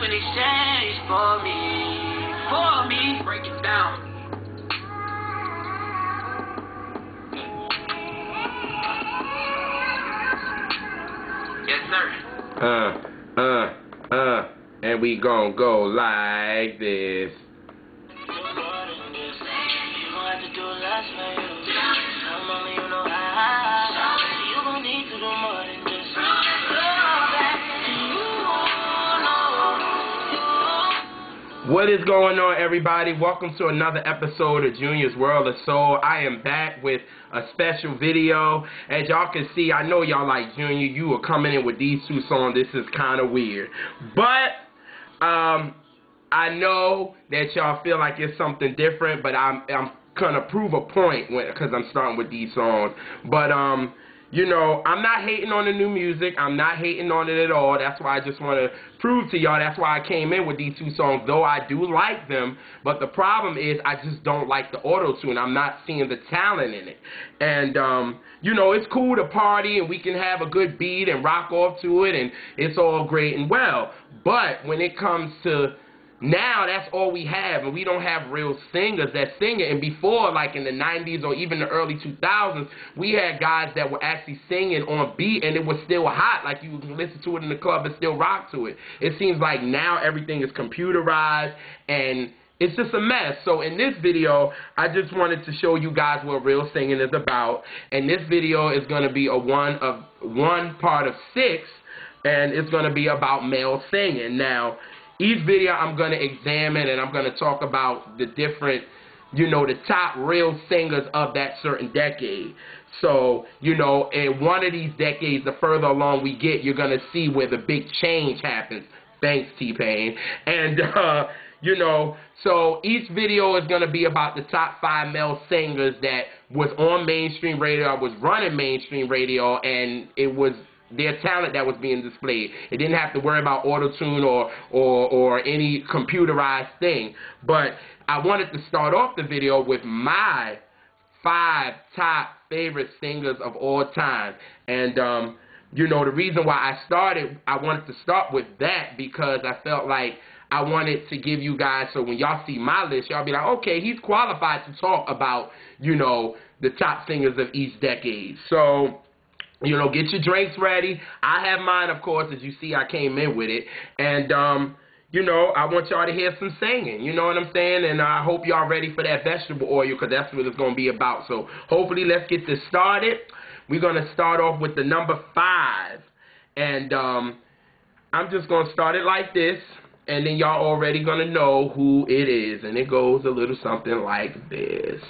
in exchange for me. Break it down. Yes, sir. And we gon' go like this. What is going on, everybody? Welcome to another episode of Junior's World of Soul. I am back with a special video. As y'all can see, I know y'all like Junior. You were coming in with these two songs. This is kind of weird. But I know that y'all feel like it's something different, but I'm gonna prove a point because I'm starting with these songs. But you know, I'm not hating on the new music. I'm not hating on it at all. That's why I just want to prove to y'all. That's why I came in with these two songs, though I do like them. But the problem is I just don't like the auto-tune. I'm not seeing the talent in it. And, you know, it's cool to party and we can have a good beat and rock off to it and it's all great and well. But when it comes to now, that's all we have, and we don't have real singers that sing it. And before, like in the 90s or even the early 2000s, we had guys that were actually singing on beat, and it was still hot. Like, you can listen to it in the club and still rock to it. It seems like now everything is computerized, and it's just a mess. So in this video, I just wanted to show you guys what real singing is about. And this video is going to be one part of 6, and it's going to be about male singing. Now, each video I'm going to examine and I'm going to talk about the different, you know, the top real singers of that certain decade. So, you know, in one of these decades, the further along we get, you're going to see where the big change happens. Thanks, T-Pain. And, you know, so each video is going to be about the top 5 male singers that was on mainstream radio, was running mainstream radio, and it was their talent that was being displayed. It didn't have to worry about auto-tune or any computerized thing. But I wanted to start off the video with my 5 top favorite singers of all time. And, you know, the reason why I wanted to start with that because I felt like I wanted to give you guys, so when y'all see my list, y'all be like, okay, he's qualified to talk about, you know, the top singers of each decade. So, you know, get your drinks ready. I have mine, of course. As you see, I came in with it. And, you know, I want y'all to hear some singing. You know what I'm saying? And I hope y'all ready for that vegetable oil because that's what it's going to be about. So, hopefully, let's get this started. We're going to start off with the number 5. And I'm just going to start it like this. And then y'all already going to know who it is. And it goes a little something like this.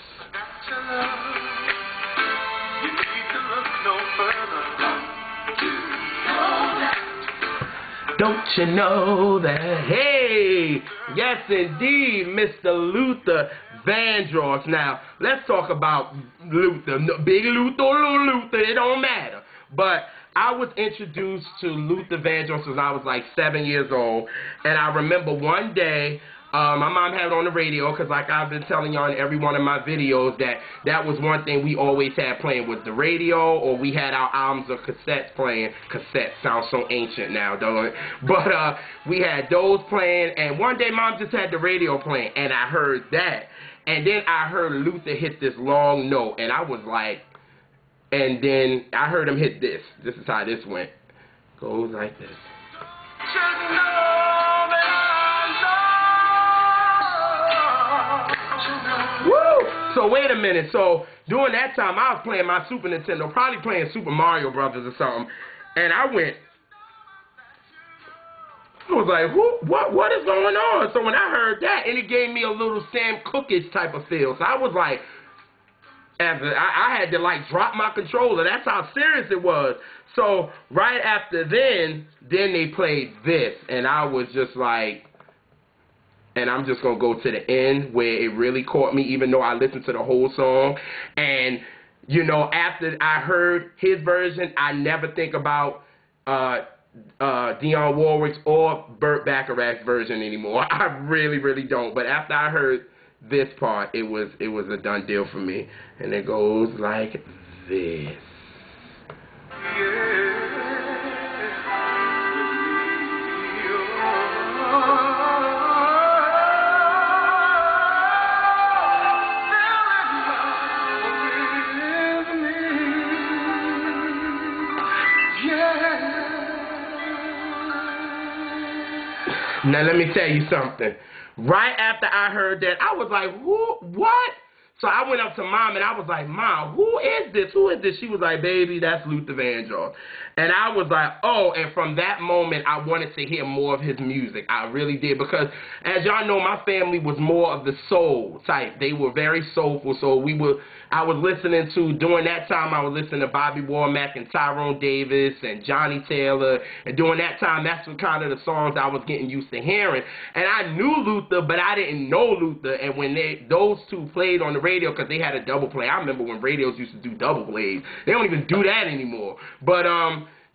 Don't you know that? Hey, yes indeed, Mr. Luther Vandross. Now, let's talk about Luther. Big Luther or little Luther, it don't matter. But I was introduced to Luther Vandross when I was like 7 years old. And I remember one day, my mom had it on the radio because like I've been telling y'all in every one of my videos that was one thing we always had playing was the radio, or we had our albums or cassettes playing. Cassettes sounds so ancient now, don't it? But we had those playing, and one day mom just had the radio playing, and I heard that. And then I heard Luther hit this long note, and I was like, and then I heard him hit this. This is how this went. Goes like this. Woo! So wait a minute. So during that time, I was playing my Super Nintendo, probably playing Super Mario Brothers or something, and I was like, what is going on? So when I heard that, and it gave me a little Sam Cooke-ish type of feel. So I was like, I had to like drop my controller. That's how serious it was. So right after then they played this, and I was just like, and I'm just going to go to the end where it really caught me, even though I listened to the whole song. And, you know, after I heard his version, I never think about Dionne Warwick's or Burt Bacharach's version anymore. I really, really don't. But after I heard this part, it was a done deal for me. And it goes like this. Yeah. Now let me tell you something. Right after I heard that, I was like, what? So I went up to Mom and I was like, Mom, who is this? Who is this? She was like, baby, that's Luther Vandross. And I was like, oh, and from that moment, I wanted to hear more of his music. I really did, because as y'all know, my family was more of the soul type. They were very soulful, so I was listening to, during that time, I was listening to Bobby Womack and Tyrone Davis and Johnny Taylor, and during that time, that's what kind of the songs I was getting used to hearing. And I knew Luther, but I didn't know Luther, and when those two played on the radio, because they had a double play. I remember when radios used to do double plays. They don't even do that anymore. But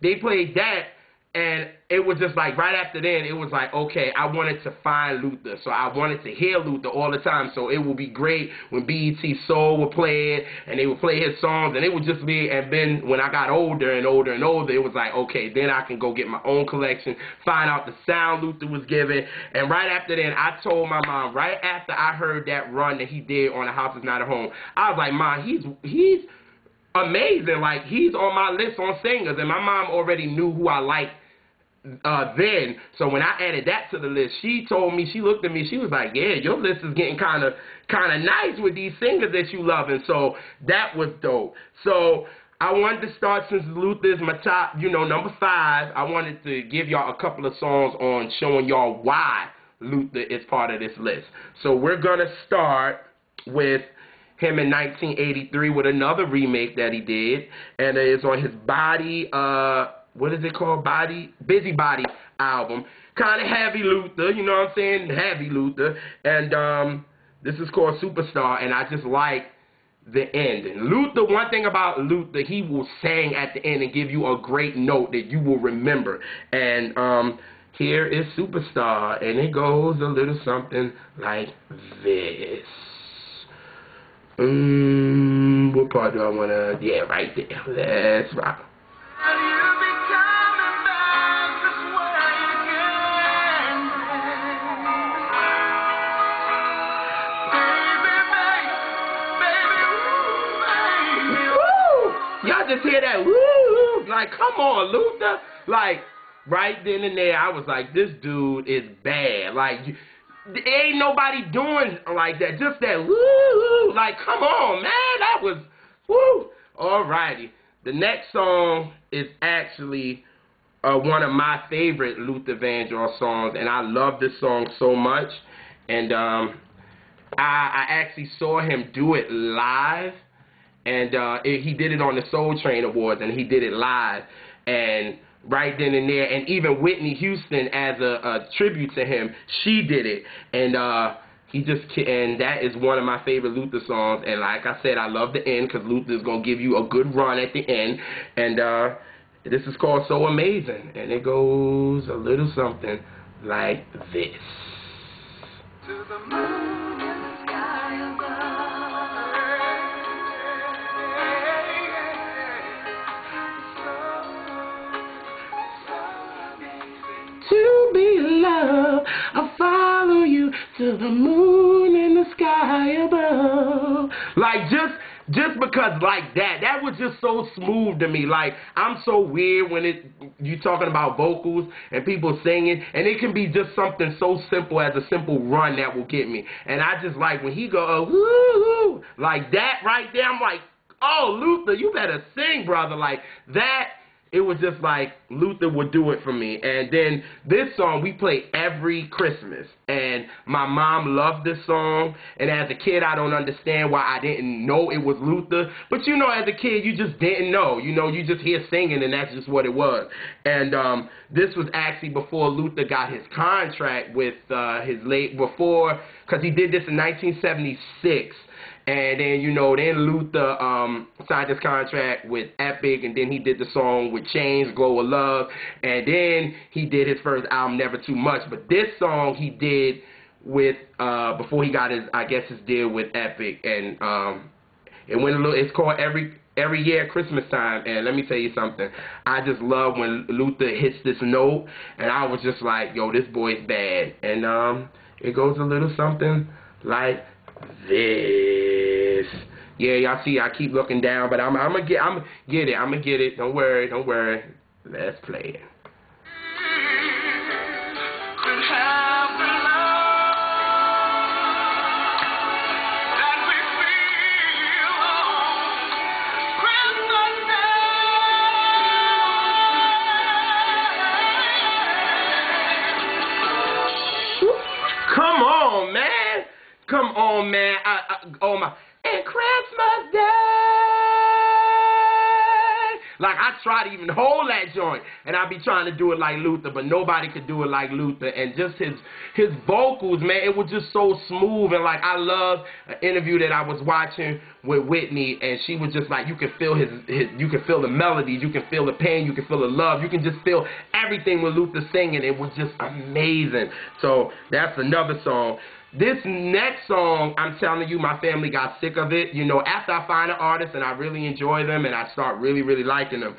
they played that, and it was just like right after then, it was like, okay, I wanted to find Luther. So I wanted to hear Luther all the time. So it would be great when BET Soul would play it, and they would play his songs, and it would just be, and then when I got older and older and older, it was like, okay, then I can go get my own collection, find out the sound Luther was giving. And right after then, I told my mom, right after I heard that run that he did on The House Is Not a Home, I was like, Mom, he's amazing. Like, he's on my list on singers, and my mom already knew who I liked then. So when I added that to the list, she told me, she looked at me, she was like, yeah, your list is getting kind of nice with these singers that you love. And so that was dope. So I wanted to start, since Luther is my top, number 5, I wanted to give y'all a couple of songs on showing y'all why Luther is part of this list. So we're going to start with him in 1983 with another remake that he did, and it's on his Body, what is it called? Busybody album. Kind of heavy Luther, you know what I'm saying? Heavy Luther. And this is called Superstar, and I just like the ending. Luther, one thing about Luther, he will sing at the end and give you a great note that you will remember. And here is Superstar, and it goes a little something like this. What part do I want to... Yeah, right there. Let's rock. Y'all just hear that, woo, like, come on, Luther. Like, right then and there, I was like, this dude is bad. Like, ain't nobody doing like that. Just that, woo, like, come on, man. That was, woo. Alrighty. The next song is actually one of my favorite Luther Vandross songs, and I love this song so much. And I actually saw him do it live. And he did it on the Soul Train Awards, and he did it live. And right then and there, and even Whitney Houston, as a tribute to him, she did it. And and that is one of my favorite Luther songs. And like I said, I love the end, because Luther's gonna give you a good run at the end. And this is called So Amazing, and it goes a little something like this. To the moon and the sky above. To be loved, I'll follow you to the moon and the sky above. Like, just because like that was just so smooth to me. Like, I'm so weird when you talking about vocals and people singing, and it can be just something so simple as a simple run that will get me. And I just like when he go, woo, like that right there, I'm like, oh, Luther, you better sing, brother. Like that. It was just like Luther would do it for me. And then this song we play every Christmas. And my mom loved this song. And as a kid, I don't understand why I didn't know it was Luther. But as a kid, you just didn't know. You just hear singing, and that's just what it was. And this was actually before Luther got his contract with because he did this in 1976. And then, then Luther signed his contract with Epic, and then he did the song with Chains, Glow of Love, and then he did his first album, Never Too Much. But this song he did with, before he got his deal with Epic, and it went a little, it's called Every Year at Christmas Time. And let me tell you something, I just love when Luther hits this note, and I was just like, yo, this boy's bad. And it goes a little something like this. Yeah, y'all see, I keep looking down, but I'm gonna get it. Don't worry. Let's play it. Come on, man. Oh my. And Christmas Day. Like, I try to even hold that joint, and I be trying to do it like Luther, but nobody could do it like Luther. And just his vocals, man, it was just so smooth. And like, I love an interview that I was watching with Whitney, and she was just like, you can feel you can feel the melodies, you can feel the pain, you can feel the love, you can just feel everything with Luther singing. It was just amazing. So that's another song. This next song, I'm telling you, my family got sick of it. You know, after I find an artist and I really enjoy them and I start really, really liking them,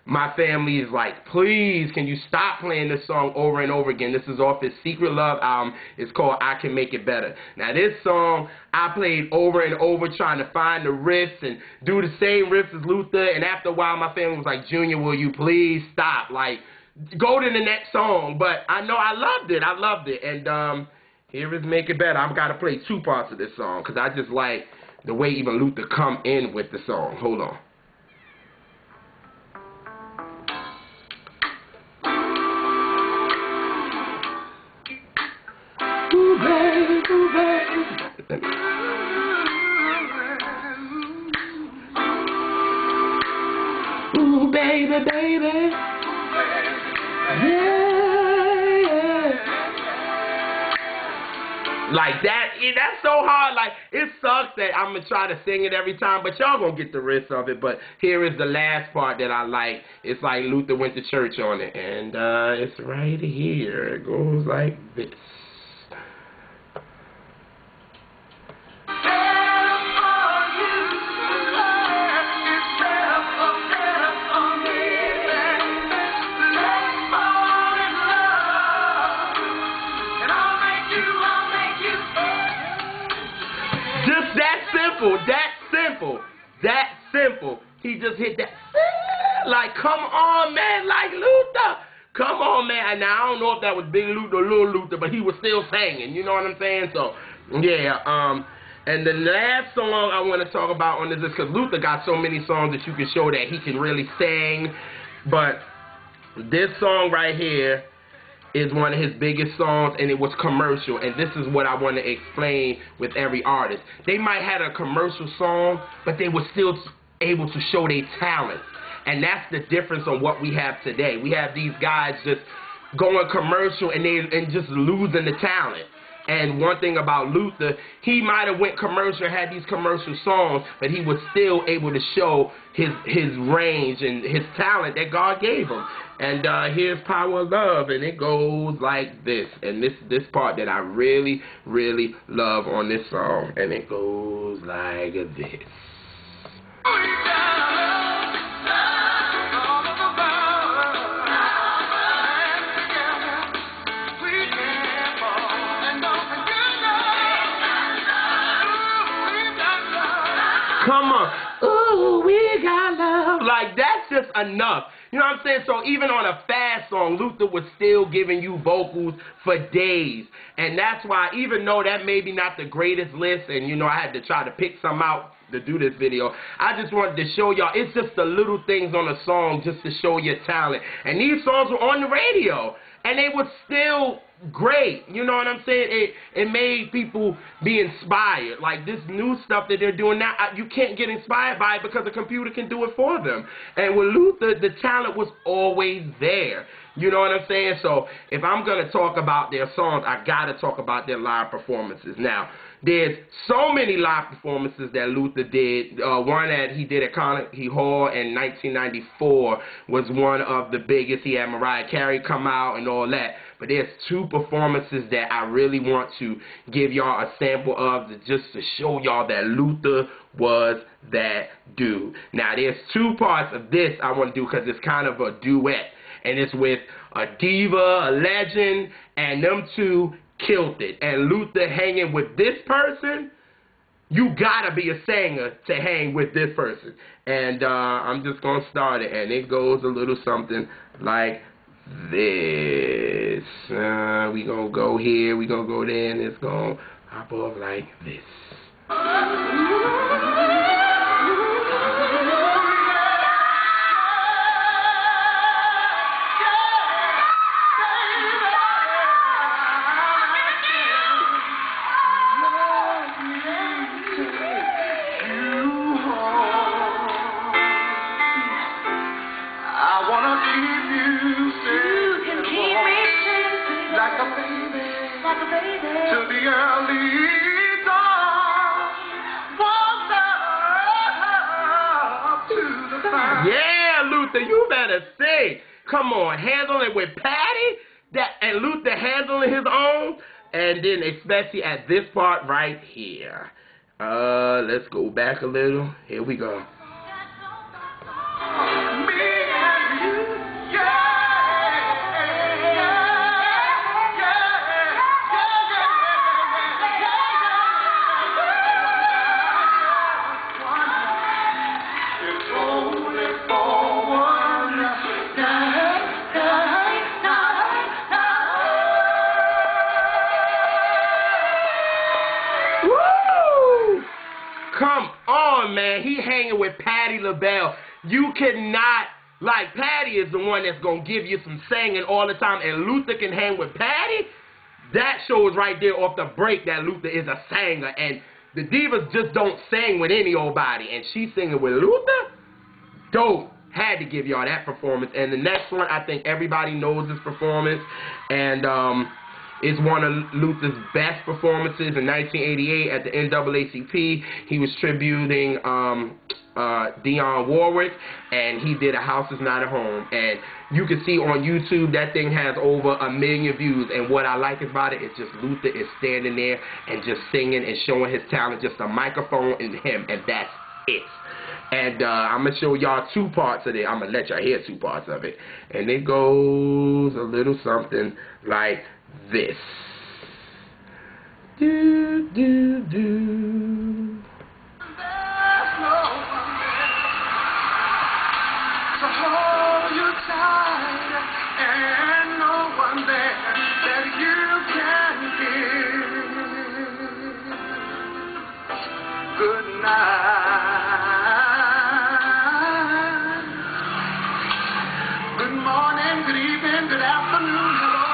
my family is like, please, can you stop playing this song over and over again? This is off his Secret Love album. It's called I Can Make It Better. Now, this song, I played over and over trying to find the riffs and do the same riffs as Luther. And after a while, my family was like, Junior, will you please stop? Like, go to the next song. But I know I loved it. I loved it. And, here is Make It Better. I've got to play two parts of this song because I just like the way even Luther come in with the song. Hold on. Ooh, baby, ooh, baby. Ooh, baby, baby. Yeah. Like that, that's so hard. Like, it sucks that I'm going to try to sing it every time, but y'all going to get the rest of it. But here is the last part that I like. It's like Luther went to church on it. And it's right here. It goes like this. That simple. He just hit that. Like, come on, man. Like, Luther. Come on, man. Now, I don't know if that was Big Luther or Little Luther, but he was still singing. You know what I'm saying? So, yeah. And the last song I want to talk about on this is because Luther got so many songs that you can show that he can really sing. But this song right here is one of his biggest songs, and it was commercial. And this is what I want to explain with every artist. They might have a commercial song, but they were still able to show their talent. And that's the difference on what we have today. We have these guys just going commercial and just losing the talent. And one thing about Luther, he might have went commercial, had these commercial songs, but he was still able to show his range and his talent that God gave him. And here's Power of Love, and it goes like this. And this part that I really, really love on this song, and it goes like this. Come on. Ooh, we got love. Like, that's just enough. You know what I'm saying? So even on a fast song, Luther was still giving you vocals for days. And that's why, even though that may be not the greatest list, and, you know, I had to try to pick some out to do this video, I just wanted to show y'all, it's just the little things on a song just to show your talent. And these songs were on the radio, and they were still great. You know what I'm saying? It made people be inspired. Like, this new stuff that they're doing now, you can't get inspired by it because a computer can do it for them. And with Luther, the talent was always there. You know what I'm saying? So if I'm going to talk about their songs, I got to talk about their live performances. Now, there's so many live performances that Luther did. One that he did at Carnegie Hall in 1994 was one of the biggest. He had Mariah Carey come out and all that. But there's two performances that I really want to give y'all a sample of just to show y'all that Luther was that dude. Now, there's two parts of this I want to do because it's kind of a duet. And it's with a diva, a legend, and them two killed it. And Luther hanging with this person, you gotta be a singer to hang with this person. And I'm just gonna start it, and it goes a little something like this. We gonna go here, we gonna go there, and it's gonna hop off like this. better sing. Come on, handling with Patty, and Luther handling his own, and then especially at this part right here. Let's go back a little. Here we go. Come on, man. He hanging with Patti LaBelle. You cannot, like, Patti is the one that's going to give you some singing all the time, and Luther can hang with Patti. That shows right there off the break that Luther is a singer, and the divas just don't sing with any old body, and she's singing with Luther? Dope. Had to give y'all that performance. And the next one, I think everybody knows this performance, and it's one of Luther's best performances in 1988 at the NAACP. He was tributing Dionne Warwick, and he did A House Is Not a Home. And you can see on YouTube that thing has over 1 million views. And what I like about it is just Luther is standing there and just singing and showing his talent, just a microphone in him, and that's it. And I'm going to show y'all 2 parts of it. I'm going to let y'all hear 2 parts of it. And it goes a little something like this. Do, do, do. There's no one there to hold you tight, and no one there that you can give good night. Good morning, good evening, good afternoon, hello.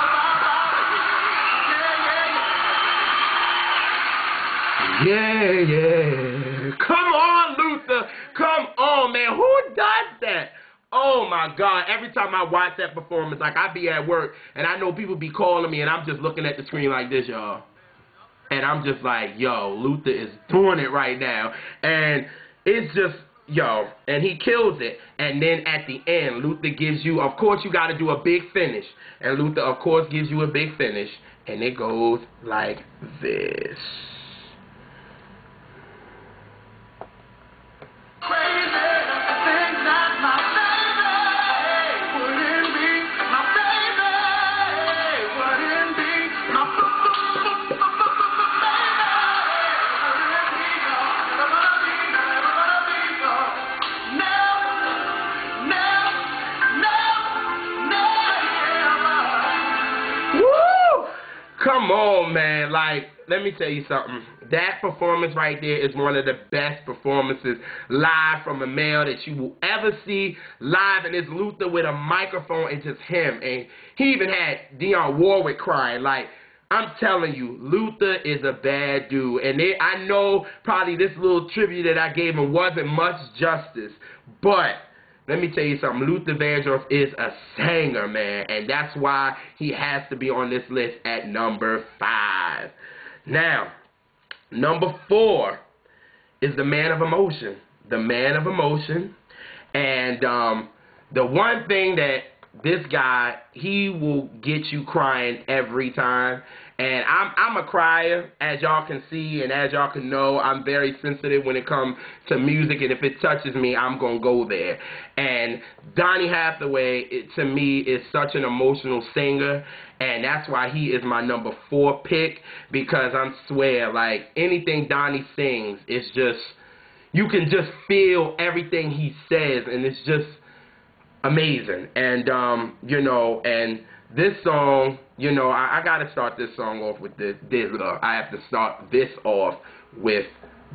Yeah. Come on, Luther. Come on, man. Who does that? Oh, my God. Every time I watch that performance, like, I be at work, and I know people be calling me, and I'm just looking at the screen like this, y'all. And I'm just like, yo, Luther is doing it right now. And it's just, yo, and he kills it. And then at the end, Luther gives you, of course, you got to do a big finish. And Luther, of course, gives you a big finish. And it goes like this. Come on, man. Like, let me tell you something. That performance right there is one of the best performances live from a male that you will ever see live. And it's Luther with a microphone and just him. And he even had Dionne Warwick crying. Like, I'm telling you, Luther is a bad dude. And I know probably this little tribute that I gave him wasn't much justice. But let me tell you something. Luther Vandross is a singer, man. And that's why he has to be on this list at number 5. Now, number 4 is The Man of Emotion. The Man of Emotion. And the one thing that this guy, he will get you crying every time. And I'm a crier, as y'all can see, and as y'all can know, I'm very sensitive when it comes to music, and if it touches me, I'm going to go there. And Donny Hathaway, to me, is such an emotional singer, and that's why he is my number 4 pick, because I swear, like, anything Donny sings, it's just, you can just feel everything he says, and it's just amazing. And, you know, and this song, you know, I got to start this song off with this. I have to start this off with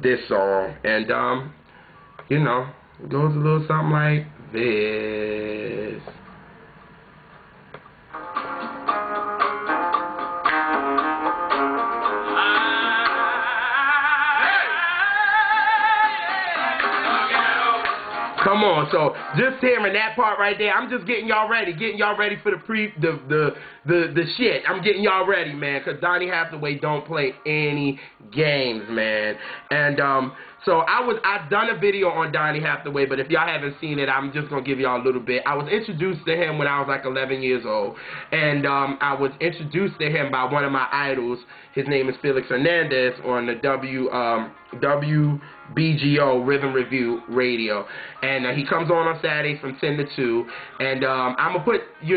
this song. And, you know, it goes a little something like this. Come on, so just hearing that part right there, I'm just getting y'all ready for the shit. I'm getting y'all ready, man, because Donny Hathaway don't play any games, man. And So I've done a video on Donny Hathaway, but if y'all haven't seen it, I'm just gonna give y'all a little bit. I was introduced to him when I was like 11 years old, and I was introduced to him by one of my idols. His name is Felix Hernandez on the WBGO Rhythm Review Radio, and he comes on Saturdays from 10 to 2. And I'm gonna put his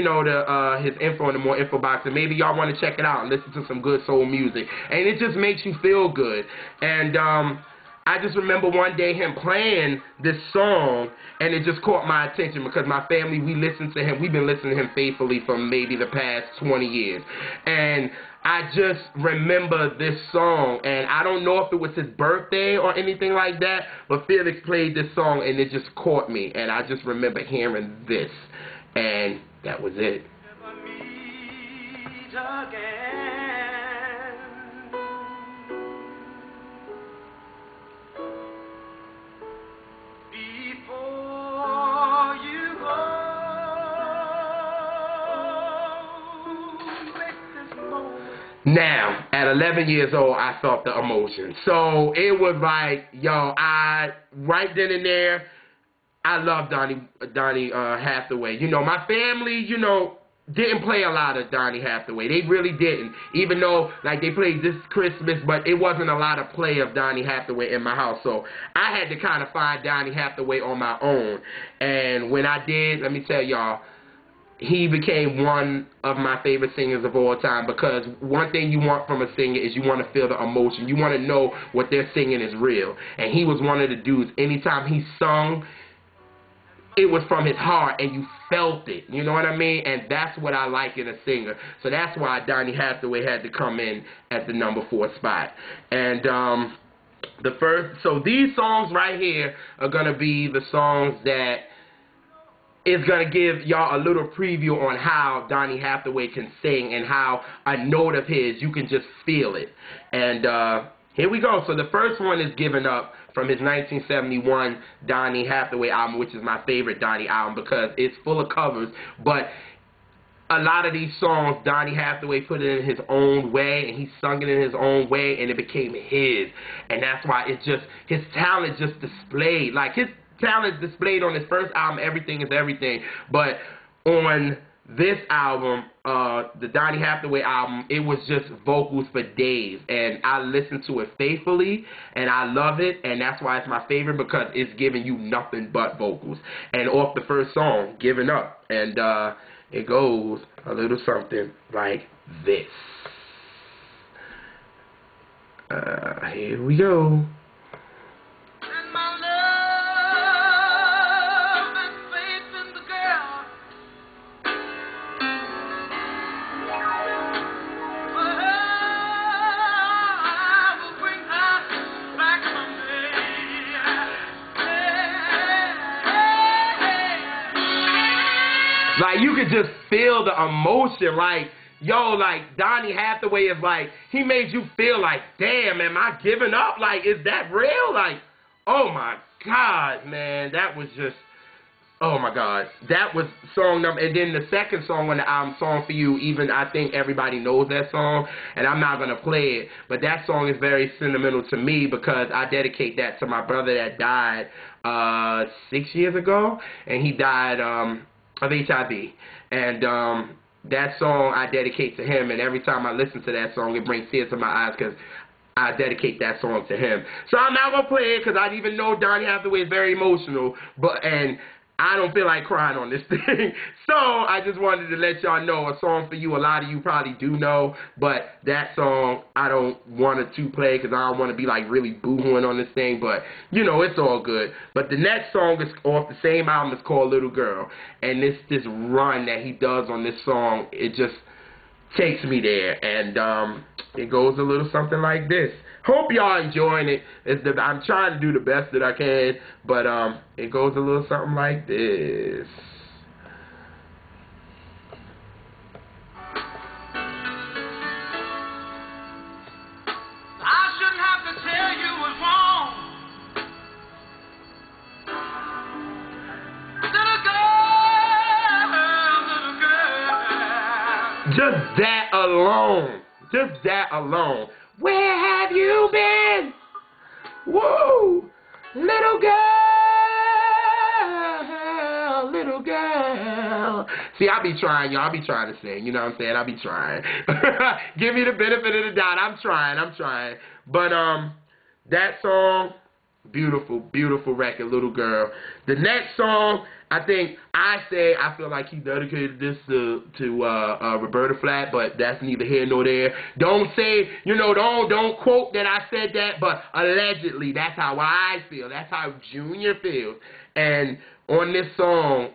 info in the more info box, and maybe y'all want to check it out and listen to some good soul music, and it just makes you feel good. And I just remember one day him playing this song, and it just caught my attention because my family, we listen to him. We've been listening to him faithfully for maybe the past 20 years. And I just remember this song, and I don't know if it was his birthday or anything like that, but Felix played this song, and it just caught me. And I just remember hearing this, and that was it. Never meet again. Now, at 11 years old, I felt the emotion. So it was like, yo, right then and there, I love Donny Hathaway. My family, didn't play a lot of Donny Hathaway. They really didn't. Even though, like, they played this Christmas, but it wasn't a lot of play of Donny Hathaway in my house. So I had to kind of find Donny Hathaway on my own. And when I did, let me tell y'all, he became one of my favorite singers of all time, because one thing you want from a singer is you want to feel the emotion. You want to know what they're singing is real. And he was one of the dudes. Anytime he sung, it was from his heart, and you felt it. You know what I mean? And that's what I like in a singer. So that's why Donny Hathaway had to come in at the number 4 spot. And so these songs right here are going to be the songs that is going to give y'all a little preview on how Donny Hathaway can sing, and how a note of his, you can just feel it. And here we go. So the first one is Giving Up, from his 1971 Donny Hathaway album, which is my favorite Donny album because it's full of covers. But a lot of these songs, Donny Hathaway put it in his own way, and he sung it in his own way, and it became his. And that's why it's just, his talent just displayed. Like, his talent displayed on his first album, Everything Is Everything, but on this album, the Donny Hathaway album, it was just vocals for days, and I listened to it faithfully, and I love it, and that's why it's my favorite, because it's giving you nothing but vocals. And off the first song, Giving Up, and it goes a little something like this. Here we go. Like, you could just feel the emotion. Like, yo, like, Donny Hathaway is like, he made you feel like, damn, am I giving up? Like, is that real? Like, oh my God, man, that was just, oh my God. That was song number, and then the second song on the album, Song for You, even I think everybody knows that song, and I'm not going to play it, but that song is very sentimental to me because I dedicate that to my brother that died 6 years ago, and he died of HIV, and that song I dedicate to him, and every time I listen to that song, it brings tears to my eyes because I dedicate that song to him. So I'm not going to play it because I even know Donny Hathaway is very emotional, and I don't feel like crying on this thing. So I just wanted to let y'all know a song for you. A lot of you probably do know, but that song I don't want to play because I don't want to be like really boo-hooing on this thing, but you know, it's all good. But the next song is off the same album. It's called Little Girl, and this run that he does on this song, it just takes me there, and it goes a little something like this. Hope y'all enjoying it. I'm trying to do the best that I can, but it goes a little something like this. I shouldn't have to tell you what's wrong. Little girl, little girl. Just that alone. Where have you been? Woo! Little girl, little girl. See, I be trying, y'all. I be trying to sing. You know what I'm saying? I be trying. Give me the benefit of the doubt. I'm trying. But, that song, beautiful, beautiful record, Little Girl. The next song, I feel like he dedicated this to Roberta Flack, but that's neither here nor there. Don't say, don't quote that I said that, but allegedly, that's how I feel. That's how Junior feels. And on this song,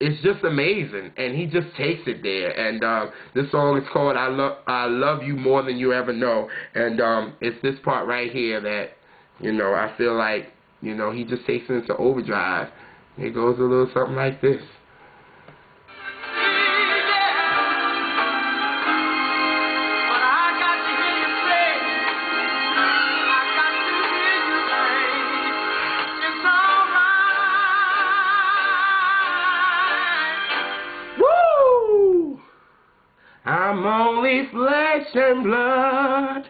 it's just amazing, and he just takes it there. And this song is called I Love You More Than You Ever Know. And it's this part right here that, I feel like, he just takes it into overdrive. It goes a little something like this. Woo! I'm only flesh and blood.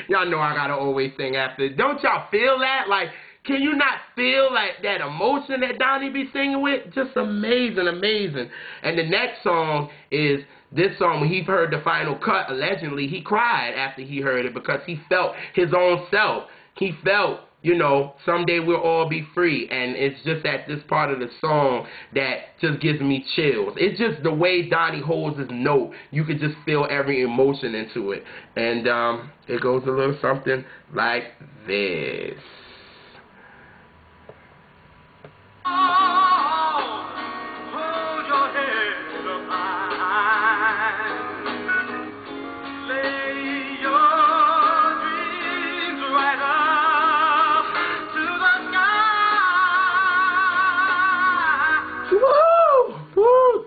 Y'all know I gotta always sing after. Don't y'all feel that? Like, can you not feel like that emotion that Donny be singing with? Just amazing, amazing. And the next song is this song. When he heard the final cut, allegedly, he cried after he heard it because he felt his own self. He felt, someday we'll all be free. And it's just at this part of the song that just gives me chills. It's just the way Donny holds his note. You can just feel every emotion into it. And it goes a little something like this.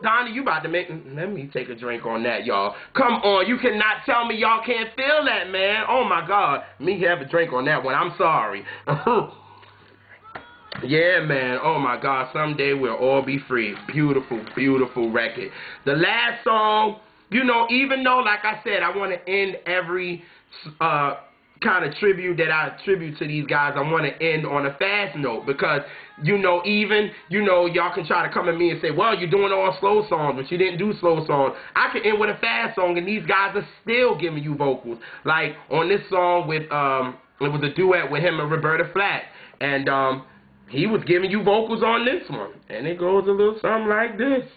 Donny, you about to make... Let me take a drink on that, y'all. Come on, you cannot tell me y'all can't feel that, man. Oh, my God. Me have a drink on that one. I'm sorry. Yeah, man. Oh, my God. Someday we'll all be free. Beautiful, beautiful record. The last song, even though, like I said, I want to end every... kind of tribute that I attribute to these guys, I want to end on a fast note because, y'all can try to come at me and say, well, you're doing all slow songs, but you didn't do slow songs. I can end with a fast song, and these guys are still giving you vocals. Like, on this song with, it was a duet with him and Roberta Flack, and he was giving you vocals on this one, and it goes a little something like this.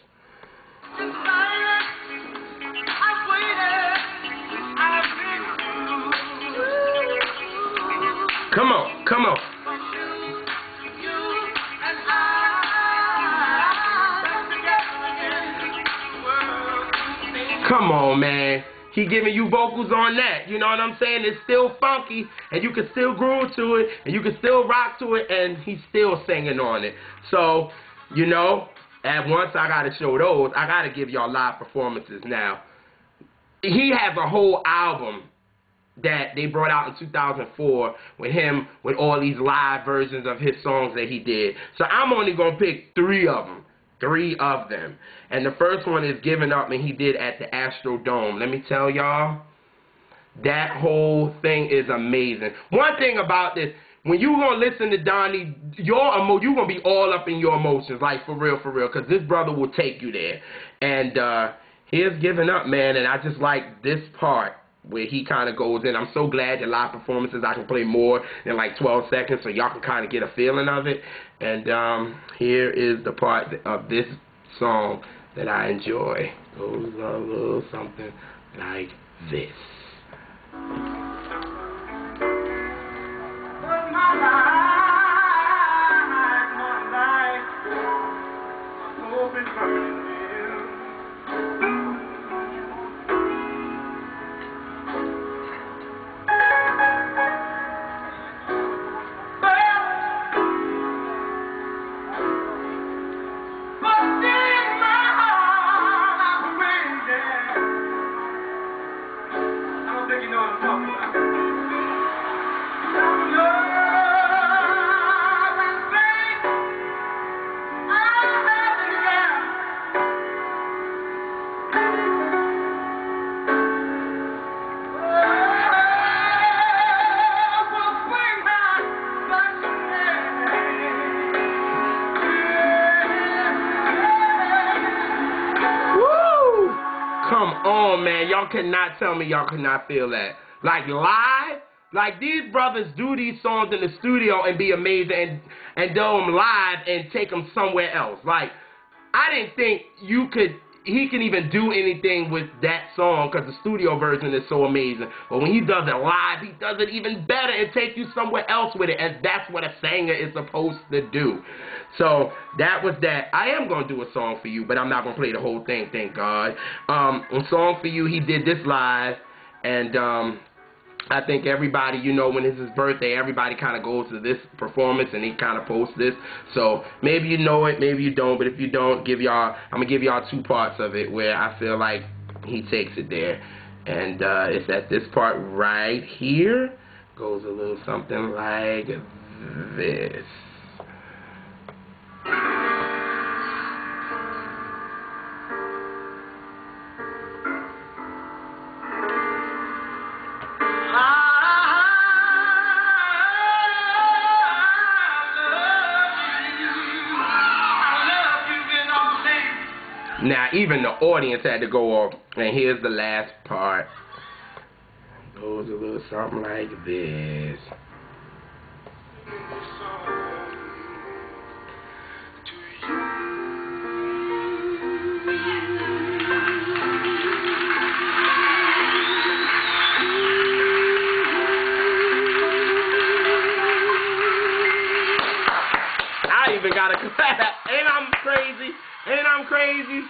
Come on, come on. Come on, man. He giving you vocals on that. You know what I'm saying? It's still funky, and you can still groove to it, and you can still rock to it, and he's still singing on it. So, at once I got to show those, I got to give y'all live performances now. He has a whole album that they brought out in 2004 with him, with all these live versions of his songs that he did. So I'm only going to pick three of them. And the first one is Giving Up, and he did at the Astrodome. Let me tell y'all, that whole thing is amazing. One thing about this, when you're going to listen to Donny, you're going to be all up in your emotions, like for real, because this brother will take you there. And here's Giving Up, man, and I just like this part where he kind of goes in. I'm so glad that live performances I can play more than like 12 seconds so y'all can kind of get a feeling of it. And here is the part of this song that I enjoy. Goes a little something like this. cannot tell me y'all could not feel that. Like live, like these brothers do these songs in the studio and be amazing and do them live and take them somewhere else. Like, I didn't think he can even do anything with that song because the studio version is so amazing. But when he does it live, he does it even better and take you somewhere else with it. And that's what a singer is supposed to do. So that was that. I am going to do a song for you, but I'm not going to play the whole thing, thank God. A song for you, he did this live. And I think everybody, you know, when it's his birthday, everybody kind of goes to this performance and he kind of posts this. So maybe you know it, maybe you don't. But if you don't, I'm going to give y'all 2 parts of it where I feel like he takes it there. And it's at this part right here. Goes a little something like this. Now, even the audience had to go off. And here's the last part. Goes a little something like this. I even got a clap. Ain't I'm crazy? Ain't I'm crazy?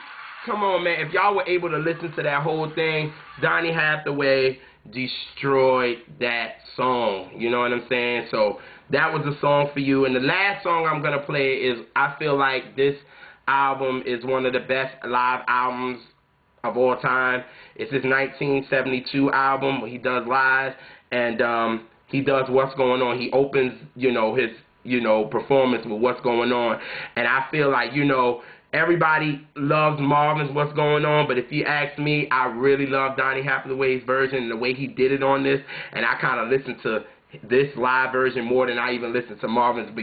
Come on, man. If y'all were able to listen to that whole thing, Donny Hathaway destroyed that song. You know what I'm saying? So that was a song for you. And the last song I'm going to play is, I feel like this album is one of the best live albums of all time. It's his 1972 album where he does live. And he does What's Going On. He opens, you know, his, you know, performance with What's Going On. And I feel like, you know, everybody loves Marvin's What's Going On, but if you ask me, I really love Donny Hathaway's version and the way he did it on this, and I kind of listened to this live version more than I even listened to Marvin's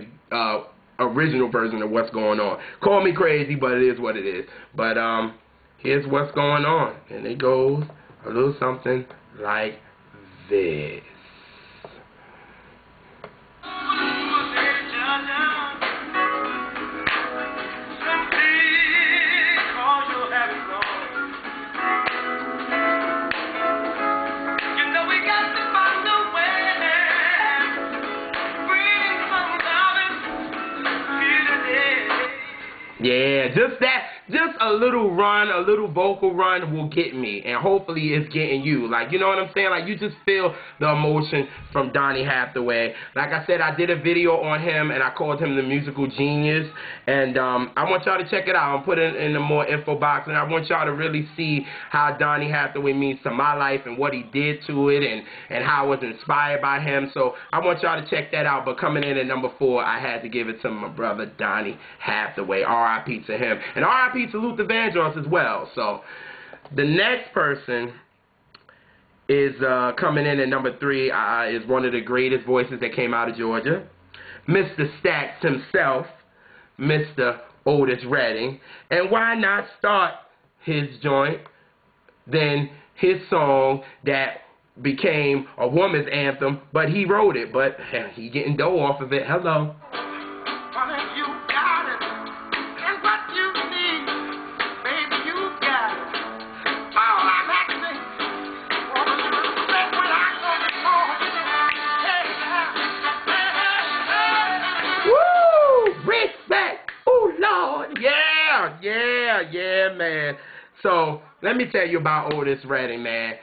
original version of What's Going On. Call me crazy, but it is what it is. But here's What's Going On, and it goes a little something like this. Yeah, just a little run, a little vocal run will get me, and hopefully it's getting you. Like, you know what I'm saying? Like, you just feel the emotion from Donny Hathaway. Like I said, I did a video on him, and I called him the musical genius, and I want y'all to check it out. I'll put it in the more info box, and I want y'all to really see how Donny Hathaway means to my life and what he did to it and how I was inspired by him. So I want y'all to check that out. But coming in at number 4, I had to give it to my brother Donny Hathaway. R.I.P. to him. And R.I.P. to Luther Vandross as well. So the next person is coming in at number 3 is one of the greatest voices that came out of Georgia, Mr. Stacks himself, Mr. Otis Redding. And why not start his joint, then his song that became a woman's anthem, but he wrote it, but he getting dough off of it. Hello. Yeah, man. So, let me tell you about Otis Redding, man.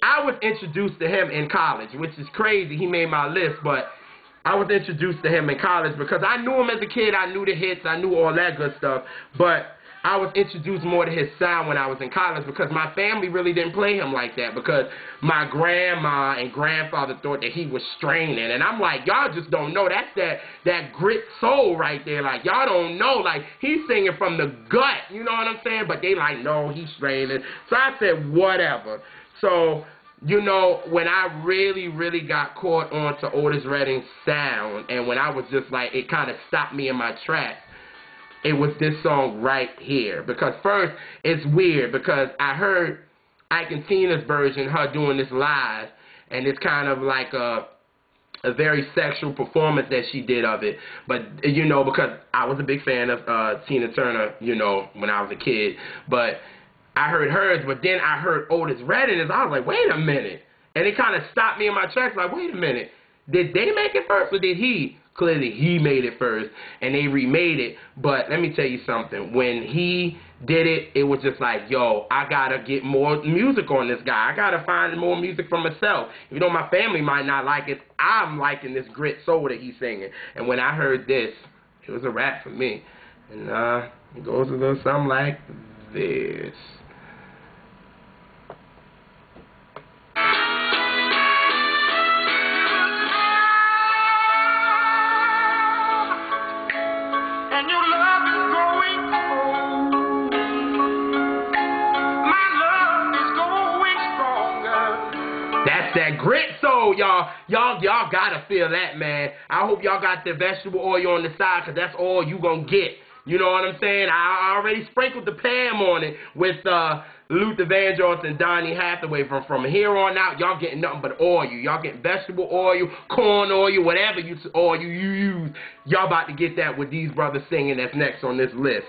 I was introduced to him in college, which is crazy. He made my list, but I was introduced to him in college because I knew him as a kid. I knew the hits. I knew all that good stuff. But I was introduced more to his sound when I was in college because my family really didn't play him like that because my grandma and grandfather thought that he was straining. And I'm like, y'all just don't know. That's that grit soul right there. Like, y'all don't know. Like, he's singing from the gut. You know what I'm saying? But they like, no, he's straining. So I said, whatever. So, you know, when I really, really got caught on to Otis Redding's sound and when I was just like, it kind of stopped me in my tracks, it was this song right here. Because first, it's weird because I heard Ike and Tina's version, her doing this live, and it's kind of like a very sexual performance that she did of it. But, you know, because I was a big fan of Tina Turner, you know, when I was a kid. But I heard hers, but then I heard Otis Redding's. I was like, wait a minute. And it kind of stopped me in my tracks, like, wait a minute. Did they make it first or did he? Clearly, he made it first, and they remade it. But let me tell you something. When he did it, it was just like, yo, I got to get more music on this guy. I got to find more music for myself. Even though my family might not like it, I'm liking this grit soul that he's singing. And when I heard this, it was a wrap for me. And it goes a little something like this. That grit soul, y'all gotta feel that, man. I hope y'all got the vegetable oil on the side, because that's all you gonna get. You know what I'm saying? I already sprinkled the Pam on it with Luther Vandross and Donny Hathaway. From here on out, y'all getting nothing but oil. Y'all getting vegetable oil, corn oil, whatever oil you use. Y'all about to get that with these brothers singing that's next on this list.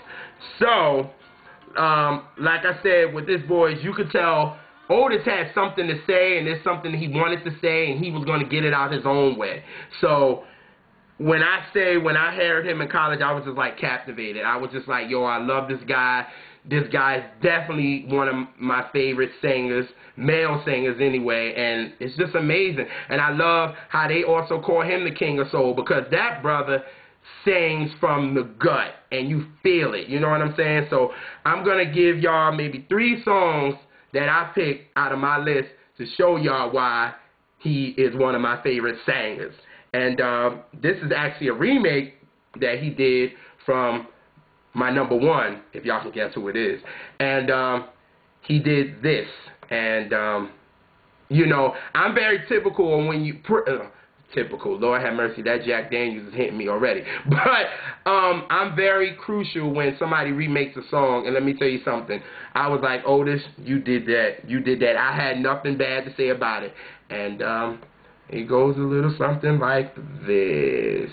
So, like I said, with this boys, you could tell Otis had something to say, and there's something he wanted to say, and he was going to get it out his own way. So when I heard him in college, I was just like captivated. I was just like, yo, I love this guy. This guy's definitely one of my favorite singers, male singers anyway, and it's just amazing. And I love how they also call him the King of Soul, because that brother sings from the gut, and you feel it. You know what I'm saying? So I'm going to give y'all maybe 3 songs that I picked out of my list to show y'all why he is one of my favorite singers. And this is actually a remake that he did from my number 1, if y'all can guess who it is. And he did this. And, you know, I'm very typical when you... typical. Lord have mercy, that Jack Daniels is hitting me already. But I'm very crucial when somebody remakes a song. And let me tell you something. I was like, Otis, you did that. You did that. I had nothing bad to say about it. And it goes a little something like this.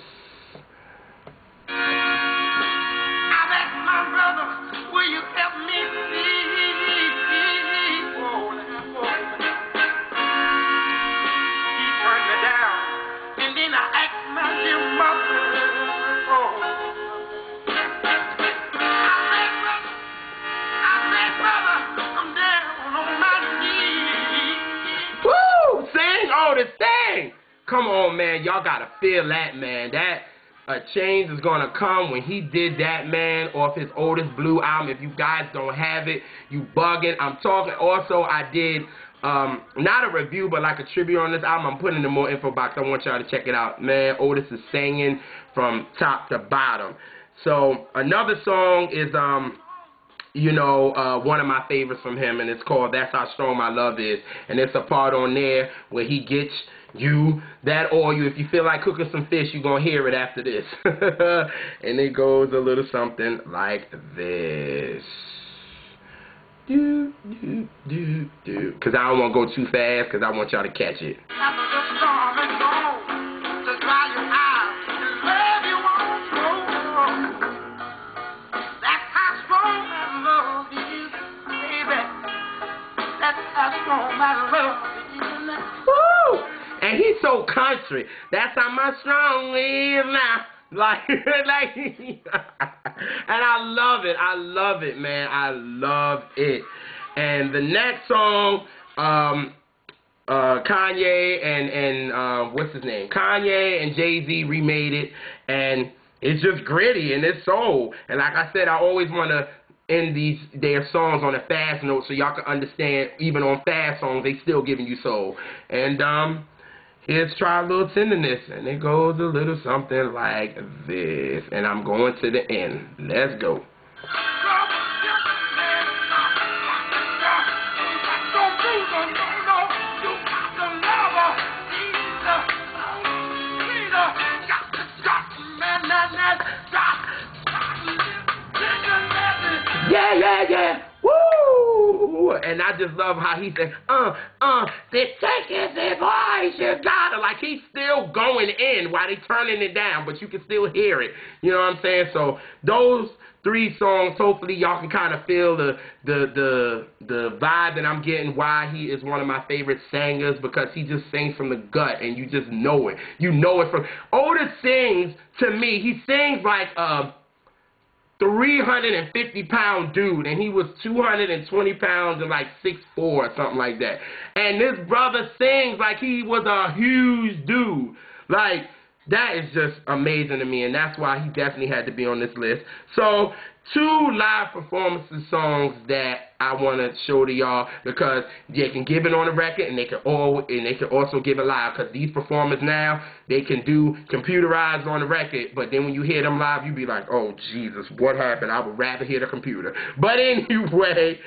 Thing. Come on, man. Y'all gotta feel that, man. That change is gonna come when he did that, man, off his Otis Blue album. If you guys don't have it, you bugging. I'm talking. Also, I did not a review, but like a tribute on this album. I'm putting in the more info box. I want y'all to check it out, man. Otis is singing from top to bottom. So another song is you know, one of my favorites from him, and it's called That's How Strong My Love Is. And it's a part on there where he gets you that oil. If you feel like cooking some fish, you're going to hear it after this. And it goes a little something like this. Do, do, do, do. Because I don't want to go too fast, because I want y'all to catch it. Woo! And he's so country. That's how my strong is now. Like, and I love it. I love it, man. I love it. And the next song, Kanye and what's his name? Kanye and Jay-Z remade it, and it's just gritty and it's soul. And like I said, I always want to end their songs on a fast note so y'all can understand, even on fast songs, they still giving you soul. And here's Try a Little Tenderness, and it goes a little something like this. And I'm going to the end. Let's go. Yeah, yeah, yeah. Woo! and I just love how he said, take it, boys, you gotta. Like, he's still going in while they turning it down, but you can still hear it. You know what I'm saying? So those 3 songs, hopefully y'all can kind of feel the vibe that I'm getting, why he is one of my favorite singers, because he just sings from the gut, and you just know it. You know it from... Otis sings, to me, he sings like a 350-pound dude, and he was 220 pounds and like 6'4" or something like that. And this brother sings like he was a huge dude. Like, that is just amazing to me, and that's why he definitely had to be on this list. So, 2 live performances songs that I want to show to y'all, because they can give it on the record, and they can also give it live, because these performers now, they can do computerized on the record, but then when you hear them live, you be like, oh, Jesus, what happened? I would rather hear the computer. But anyway,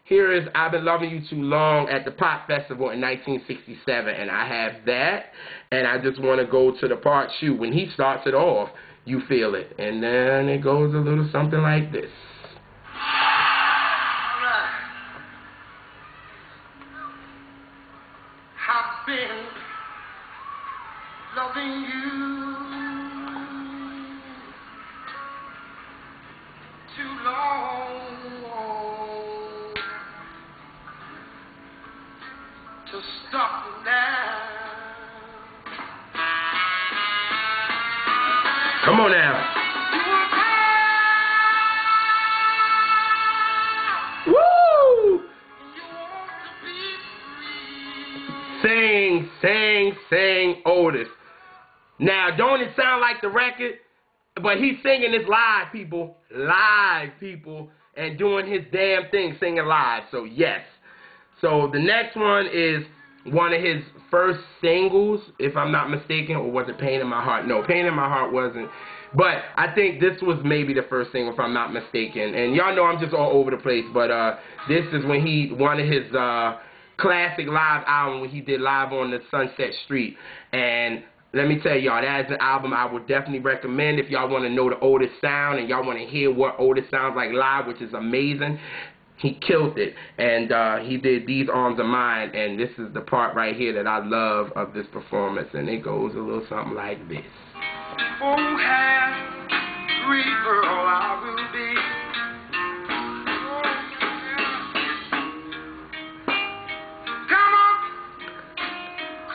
here is I've Been Loving You Too Long at the Pop Festival in 1967, and I have that, and I just want to go to the part, shoot, when he starts it off, you feel it, and then it goes a little something like this. I've been loving you too long to stop now. Come on now. Woo! Sing, sing, sing, Otis. Now, don't it sound like the record? But he's singing this live, people, and doing his damn thing, singing live. So, yes. So, the next one is one of his first singles, if I'm not mistaken, or was it Pain in My Heart? No, Pain in My Heart wasn't. But I think this was maybe the first single, if I'm not mistaken. And y'all know I'm just all over the place, but this is when one of his classic live album when he did live on the Sunset Street. And let me tell y'all, that is an album I would definitely recommend if y'all want to know the Otis sound and y'all want to hear what Otis sounds like live, which is amazing. He killed it, and he did These Arms Are Mine, and this is the part right here that I love of this performance, and it goes a little something like this. Oh, happy girl I will be.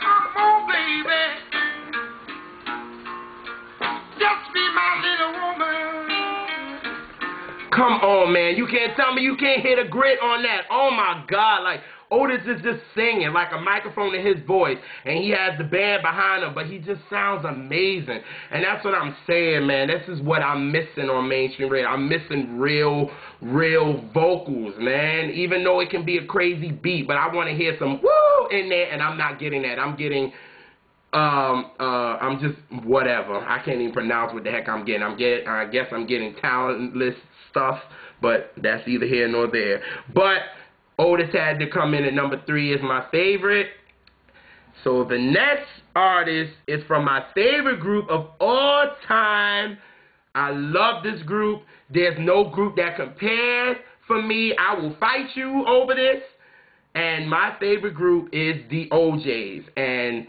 Come on, baby. Just be my little woman. Come on, man. You can't tell me you can't hit a grit on that. Oh, my God. Like, Otis is just singing like a microphone in his voice, and he has the band behind him, but he just sounds amazing. And that's what I'm saying, man. This is what I'm missing on mainstream radio. I'm missing real vocals, man, even though it can be a crazy beat, but I want to hear some woo in there, and I'm not getting that. I'm getting... I'm just whatever. I can't even pronounce what the heck I'm getting. I guess I'm getting talentless stuff, but that's either here nor there. But Otis had to come in at number 3 as my favorite. So the next artist is from my favorite group of all time. I love this group. There's no group that compares for me. I will fight you over this. And my favorite group is the OJs. And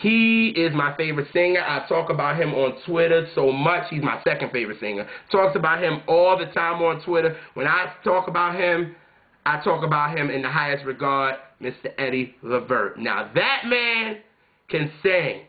he is my favorite singer. I talk about him on Twitter so much. He's my second favorite singer. Talks about him all the time on Twitter. When I talk about him, I talk about him in the highest regard, Mr. Eddie Levert. Now, that man can sing.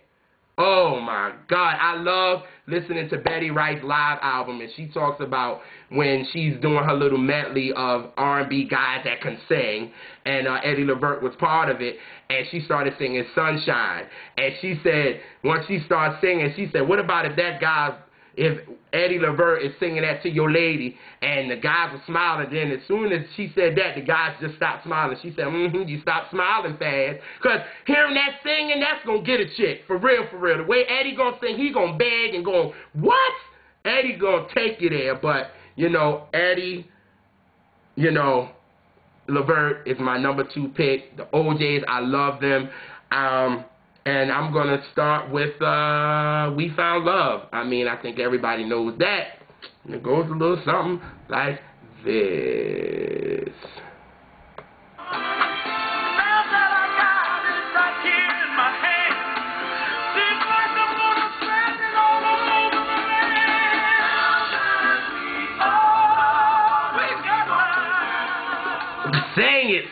Oh, my God. I love listening to Betty Wright's live album, and she talks about when she's doing her little medley of R&B guys that can sing, and Eddie Levert was part of it, and she started singing Sunshine. And she said, once she started singing, she said, what about if Eddie Levert is singing that to your lady, and the guys were smiling, then as soon as she said that, the guys just stopped smiling. She said, you stopped smiling fast, because hearing that singing, that's going to get a chick, for real, for real. The way Eddie going to sing, he going to beg and go, what? Eddie going to take you there, but, you know, Eddie, you know, Levert is my number 2 pick. The OJs, I love them. And I'm going to start with We Found Love. I mean, I think everybody knows that. And it goes a little something like this.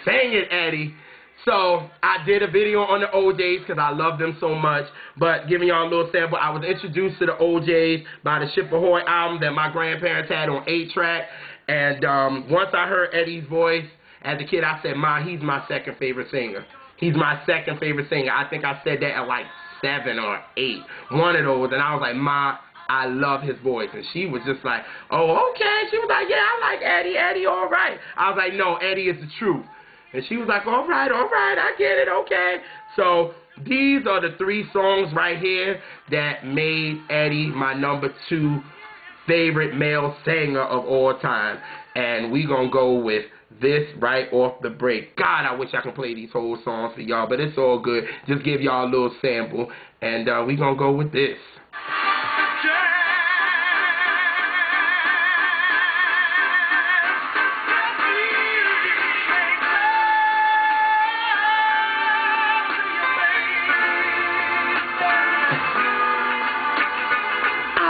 Sing it, Eddie. So I did a video on the OJs because I love them so much. But giving y'all a little sample, I was introduced to the OJs by the Ship Ahoy album that my grandparents had on 8-track. And once I heard Eddie's voice as a kid, I said, Ma, he's my second favorite singer. He's my second favorite singer. I think I said that at like 7 or 8. One of those. And I was like, Ma, I love his voice. And she was just like, oh, okay. She was like, yeah, I like Eddie. Eddie, all right. I was like, no, Eddie is the truth. And she was like, all right, I get it, okay. So these are the 3 songs right here that made Eddie my number 2 favorite male singer of all time. And we gonna go with this right off the break. God, I wish I could play these whole songs for y'all, but it's all good. Just give y'all a little sample. And we gonna go with this.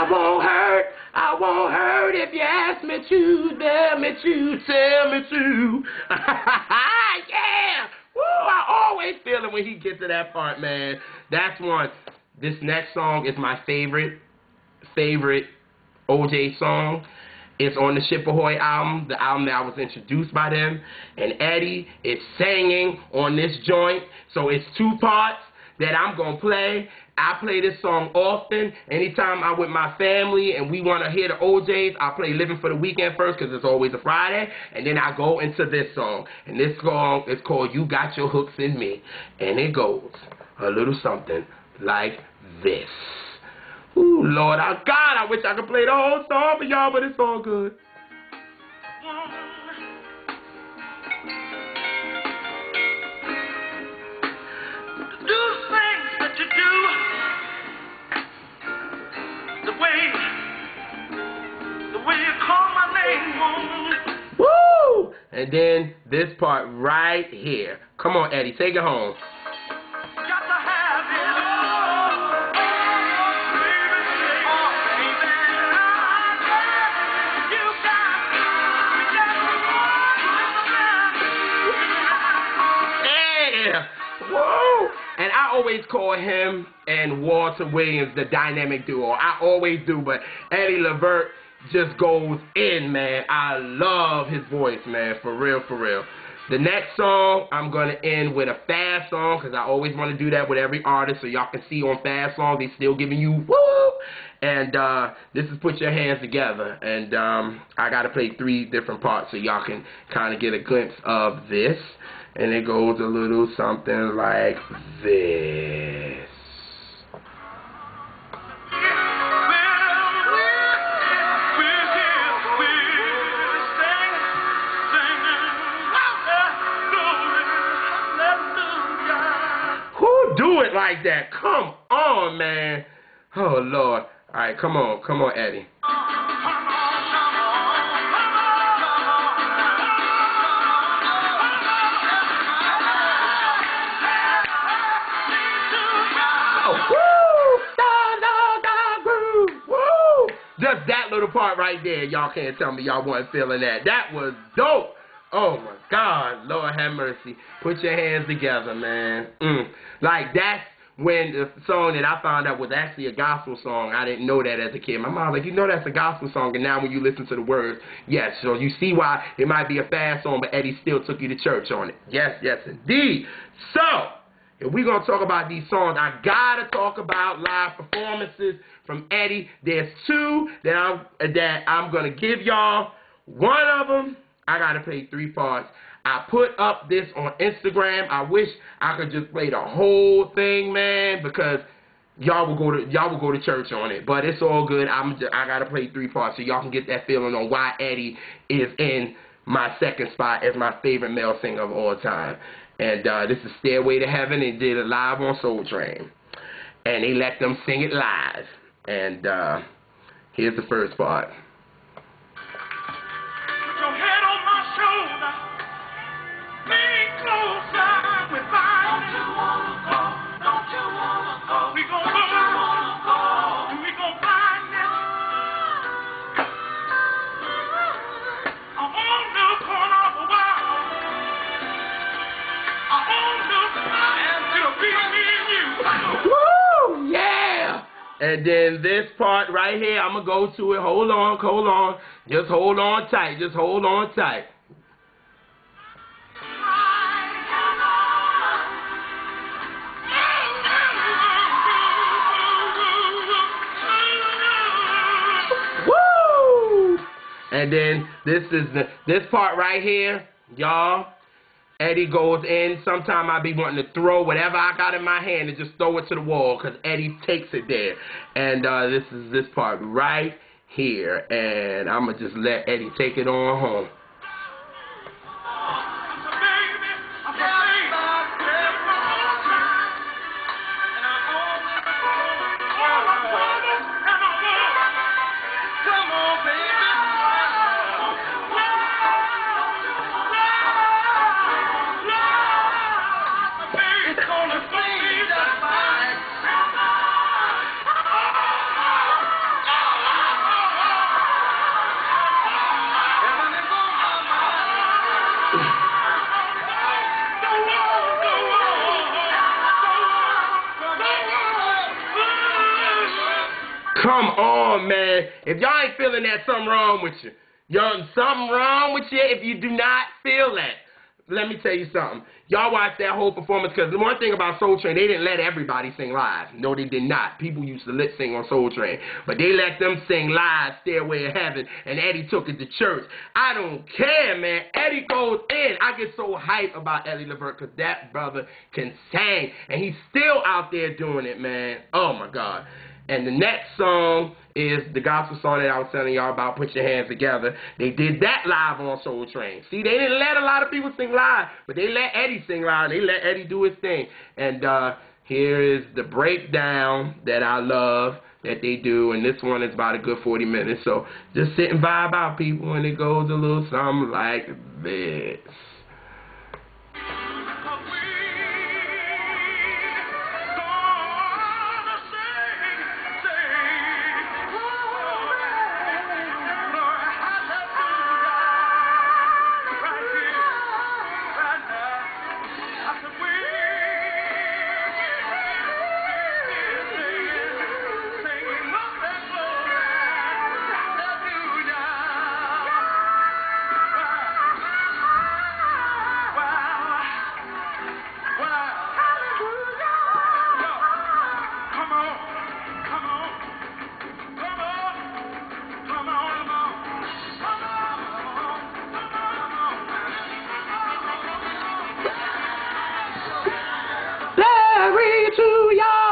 I won't hurt if you ask me to, tell me to. Yeah! Woo, I always feel it when he gets to that part, man. That's one. This next song is my favorite OJ song. It's on the Ship Ahoy album, the album that I was introduced by them. And Eddie is singing on this joint. So it's 2 parts that I'm going to play. I play this song often. Anytime I'm with my family and we want to hear the OJs, I play Living for the Weekend first because it's always a Friday. And then I go into this song. And this song is called You Got Your Hooks in Me. And it goes a little something like this. Ooh, Lord, God, I wish I could play the whole song for y'all, but it's all good. Woo! And then this part right here. Come on, Eddie, take it home. Got to have it all. Yeah. Woo! And I always call him and Walter Williams the dynamic duo. I always do, but Eddie Levert just goes in, man. I love his voice, man, for real, for real. The next song, I'm going to end with a fast song because I always want to do that with every artist so y'all can see on fast songs, they still giving you woo! And this is Put Your Hands Together. And I got to play 3 different parts so y'all can kind of get a glimpse of this. And it goes a little something like this. Do it like that. Come on, man. Oh, Lord. All right, come on, Eddie. Oh, woo! Da, groove. Woo! Just that little part right there. Y'all can't tell me y'all wasn't feeling that. That was dope. Oh, my God. Lord have mercy. Put your hands together, man. Like, that's when the song that I found out was actually a gospel song. I didn't know that as a kid. My mom was like, you know that's a gospel song, and now when you listen to the words, yes. So you see why it might be a fast song, but Eddie still took you to church on it. Yes, yes, indeed. So, if we're going to talk about these songs, I got to talk about live performances from Eddie. There's 2 that I'm going to give y'all. One of them, I got to play 3 parts. I put up this on Instagram. I wish I could just play the whole thing, man, because y'all will go to church on it. But it's all good. I got to play 3 parts so y'all can get that feeling on why Eddie is in my second spot as my favorite male singer of all time. And this is Stairway to Heaven. They did it live on Soul Train. And they let them sing it live. And here's the first part. And then this part right here, I'm going to go to it. Hold on. Just hold on tight. Just hold on tight. Woo! And then this part right here, y'all. Eddie goes in. Sometime I be wanting to throw whatever I got in my hand and just throw it to the wall because Eddie takes it there. And this is this part right here. And I'm going to just let Eddie take it on home. Come on, man. If y'all ain't feeling that, something wrong with you. Something wrong with you if you do not feel that. Let me tell you something. Y'all watch that whole performance, because the one thing about Soul Train, they didn't let everybody sing live. No, they did not. People used to lip sing on Soul Train. But they let them sing live, Stairway to Heaven, and Eddie took it to church. I don't care, man. Eddie goes in. I get so hyped about Eddie Levert, because that brother can sing. And he's still out there doing it, man. Oh, my God. And the next song is the gospel song that I was telling y'all about, Put Your Hands Together. They did that live on Soul Train. See, they didn't let a lot of people sing live, but they let Eddie sing live. They let Eddie do his thing. And here is the breakdown that I love that they do. And this one is about a good 40 minutes. So just sit and vibe out, people, and it goes a little something like this.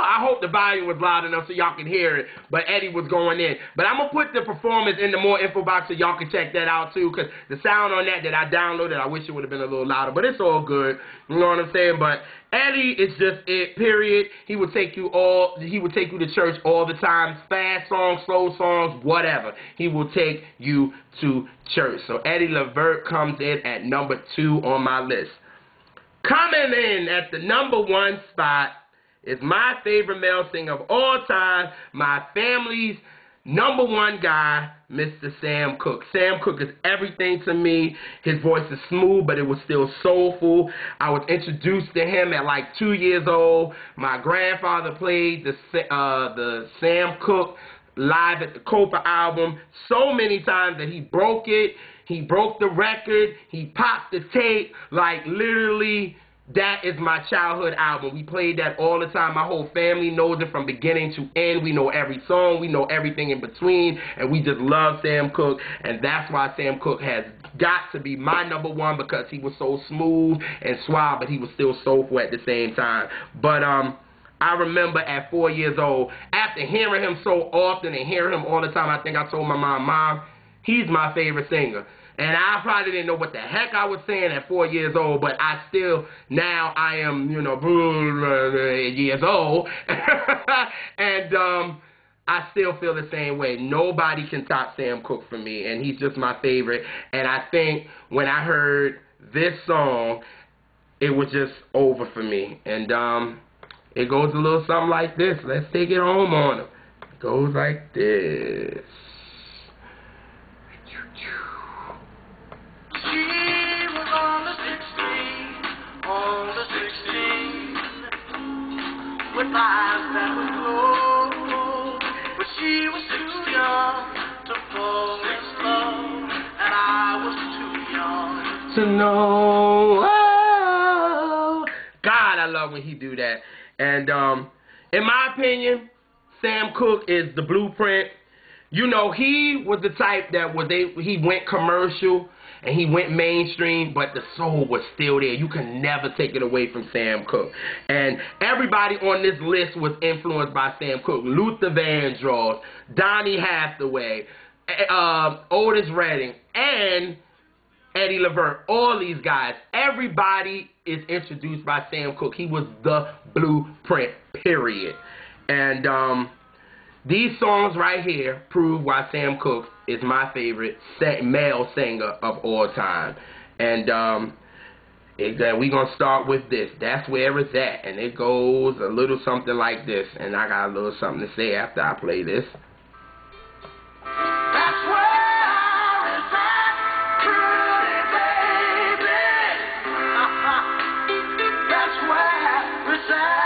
I hope the volume was loud enough so y'all can hear it, but Eddie was going in. But I'm going to put the performance in the more info box so y'all can check that out too, because the sound on that I downloaded, I wish it would have been a little louder, but it's all good. You know what I'm saying? But Eddie is just it, period. He would take you to church all the time. Fast songs, slow songs, whatever. He will take you to church. So Eddie Levert comes in at number 2 on my list. Coming in at the number 1 spot is my favorite male singer of all time, my family's number 1 guy, Mr. Sam Cooke. Sam Cooke is everything to me. His voice is smooth, but it was still soulful. I was introduced to him at like 2 years old. My grandfather played the Sam Cooke live at the Copa album so many times that he broke it. He broke the record. He popped the tape. Like, literally, that is my childhood album. We played that all the time. My whole family knows it from beginning to end. We know every song. We know everything in between. And we just love Sam Cooke. And that's why Sam Cooke has got to be my number 1, because he was so smooth and suave, but he was still soulful at the same time. But I remember at 4 years old, after hearing him so often and hearing him all the time, I think I told my mom, he's my favorite singer. And I probably didn't know what the heck I was saying at 4 years old, but now I am, years old. And I still feel the same way. Nobody can top Sam Cooke for me, and he's just my favorite. And I think when I heard this song, it was just over for me. And it goes a little something like this. Let's take it home on him. It goes like this. She was on the 16, with eyes that were closed. She was too young to fall in love, and I was too young to know. Oh, God, I love when he do that. And in my opinion, Sam Cooke is the blueprint. You know, he was the type that he went commercial and he went mainstream, but the soul was still there. You can never take it away from Sam Cooke. And everybody on this list was influenced by Sam Cooke. Luther Vandross, Donny Hathaway, Otis Redding, and Eddie Levert. All these guys. Everybody is introduced by Sam Cooke. He was the blueprint, period. And these songs right here prove why Sam Cooke is my favorite male singer of all time. And we're going to start with this. That's where it's at. And it goes a little something like this. And I got a little something to say after I play this. That's where it's at, pretty baby. That's where it's at.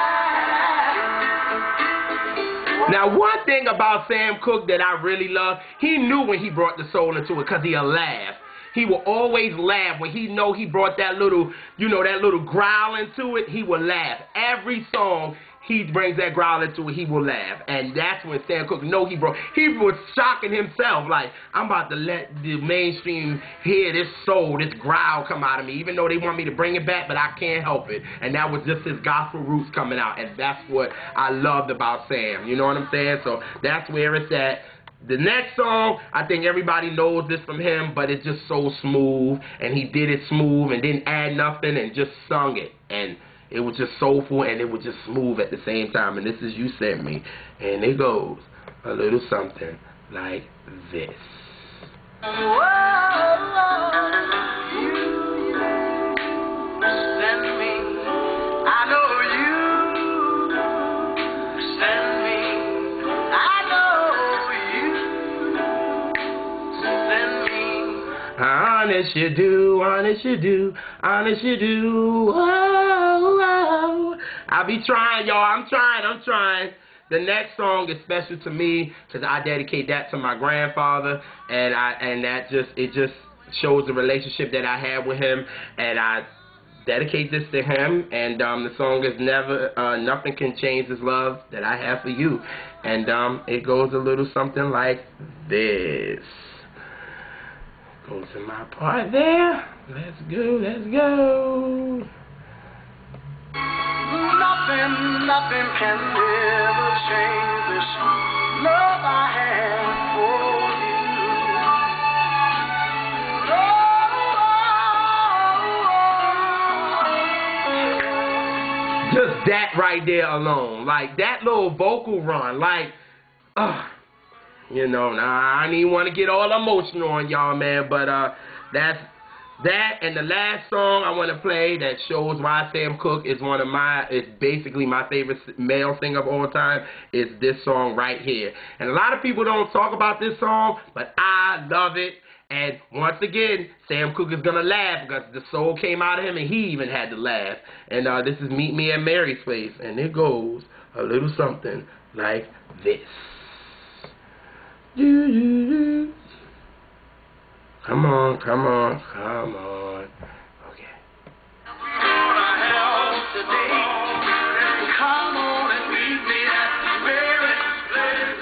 Now, one thing about Sam Cooke that I really love, he knew when he brought the soul into it because he'll laugh. He will always laugh. When he know he brought that little, you know, that little growl into it, he will laugh. Every song, he brings that growl into it, he will laugh. And that's when Sam Cooke know he was shocking himself. Like, I'm about to let the mainstream hear this soul, this growl come out of me, even though they want me to bring it back, but I can't help it. And that was just his gospel roots coming out. And that's what I loved about Sam. You know what I'm saying? So that's where it's at. The next song, I think everybody knows this from him, but it's just so smooth. And he did it smooth and didn't add nothing and just sung it. And it was just soulful and it was just smooth at the same time. And this is You Sent Me. And it goes a little something like this. Whoa, you send me. I know you send me. I know you send me. Honest you do, honest you do, honest you do. Oh, oh. I be trying, y'all. I'm trying. The next song is special to me because I dedicate that to my grandfather, and it just shows the relationship that I had with him, and I dedicate this to him. And the song is Nothing Can Change This Love That I Have For You, and it goes a little something like this. Go to my part there. Let's go. Nothing can ever change this love I have for you. Just that right there alone. Like, that little vocal run. Like, you know, I don't even want to get all emotional on y'all, man, but that's that. And the last song I want to play that shows why Sam Cooke is basically my favorite male singer of all time is this song right here. And a lot of people don't talk about this song, but I love it. And once again, Sam Cooke is going to laugh because the soul came out of him and he even had to laugh. And this is Meet Me at Mary's Place. And it goes a little something like this. Come on. Okay. Come on and meet me at Mary's place.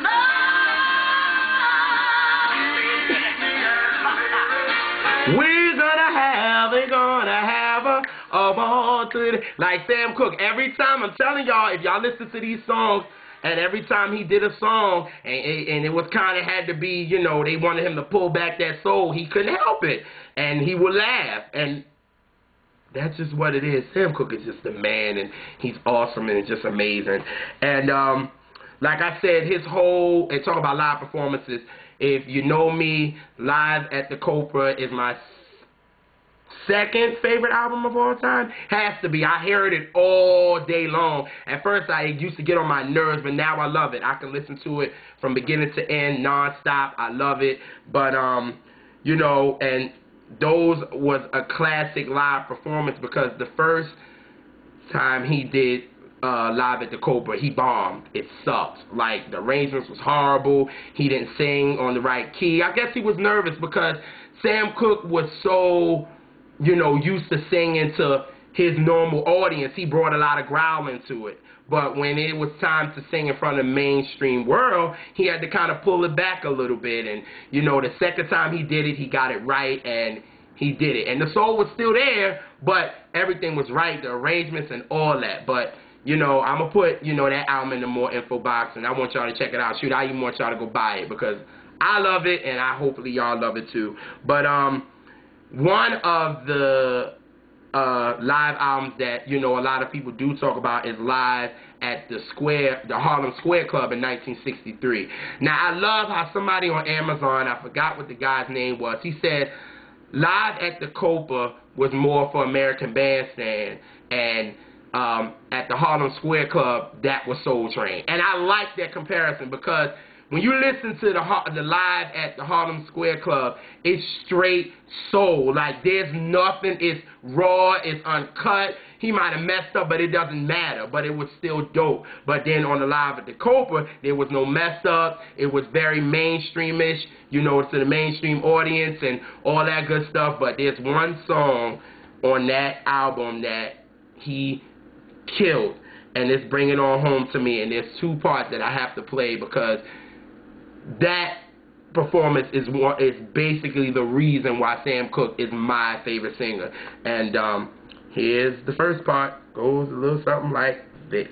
We're gonna have a ball today. Like Sam Cooke, every time, I'm telling y'all, if y'all listen to these songs, and every time he did a song, and it was kind of had to be, you know, they wanted him to pull back that soul, he couldn't help it. And he would laugh. And that's just what it is. Sam Cooke is just a man, and he's awesome, and it's just amazing. And like I said, and talk about live performances, if you know me, Live at the Copa is my second favorite album of all time. Has to be. I heard it all day long. At first, I used to get on my nerves, but now I love it. I can listen to it from beginning to end, nonstop. I love it. But, you know, and those was a classic live performance because the first time he did Live at the Copa, he bombed. It sucked. Like, the arrangements was horrible. He didn't sing on the right key. I guess he was nervous because Sam Cooke was so, you know, used to singing to his normal audience. He brought a lot of growling to it. But when it was time to sing in front of the mainstream world, he had to kind of pull it back a little bit. And, you know, the second time he did it, he got it right, and he did it. And the soul was still there, but everything was right, the arrangements and all that. But, you know, I'm going to put, you know, that album in the more info box, and I want y'all to check it out. Shoot, I even want y'all to go buy it because I love it, and hopefully y'all love it too. But one of the live albums that, you know, a lot of people do talk about is Live at the Harlem Square Club in 1963. Now, I love how somebody on Amazon, I forgot what the guy's name was, he said Live at the Copa was more for American Bandstand, and at the Harlem Square Club, that was Soul Train. And I like that comparison because when you listen to the Live at the Harlem Square Club, it's straight soul. Like, there's nothing. It's raw. It's uncut. He might have messed up, but it doesn't matter. But it was still dope. But then on the Live at the Copa, there was no mess up. It was very mainstreamish, you know, to the mainstream audience and all that good stuff. But there's one song on that album that he killed, and it's Bring It On Home to Me. And there's two parts that I have to play because that performance is basically the reason why Sam Cooke is my favorite singer. And here's the first part. Goes a little something like this.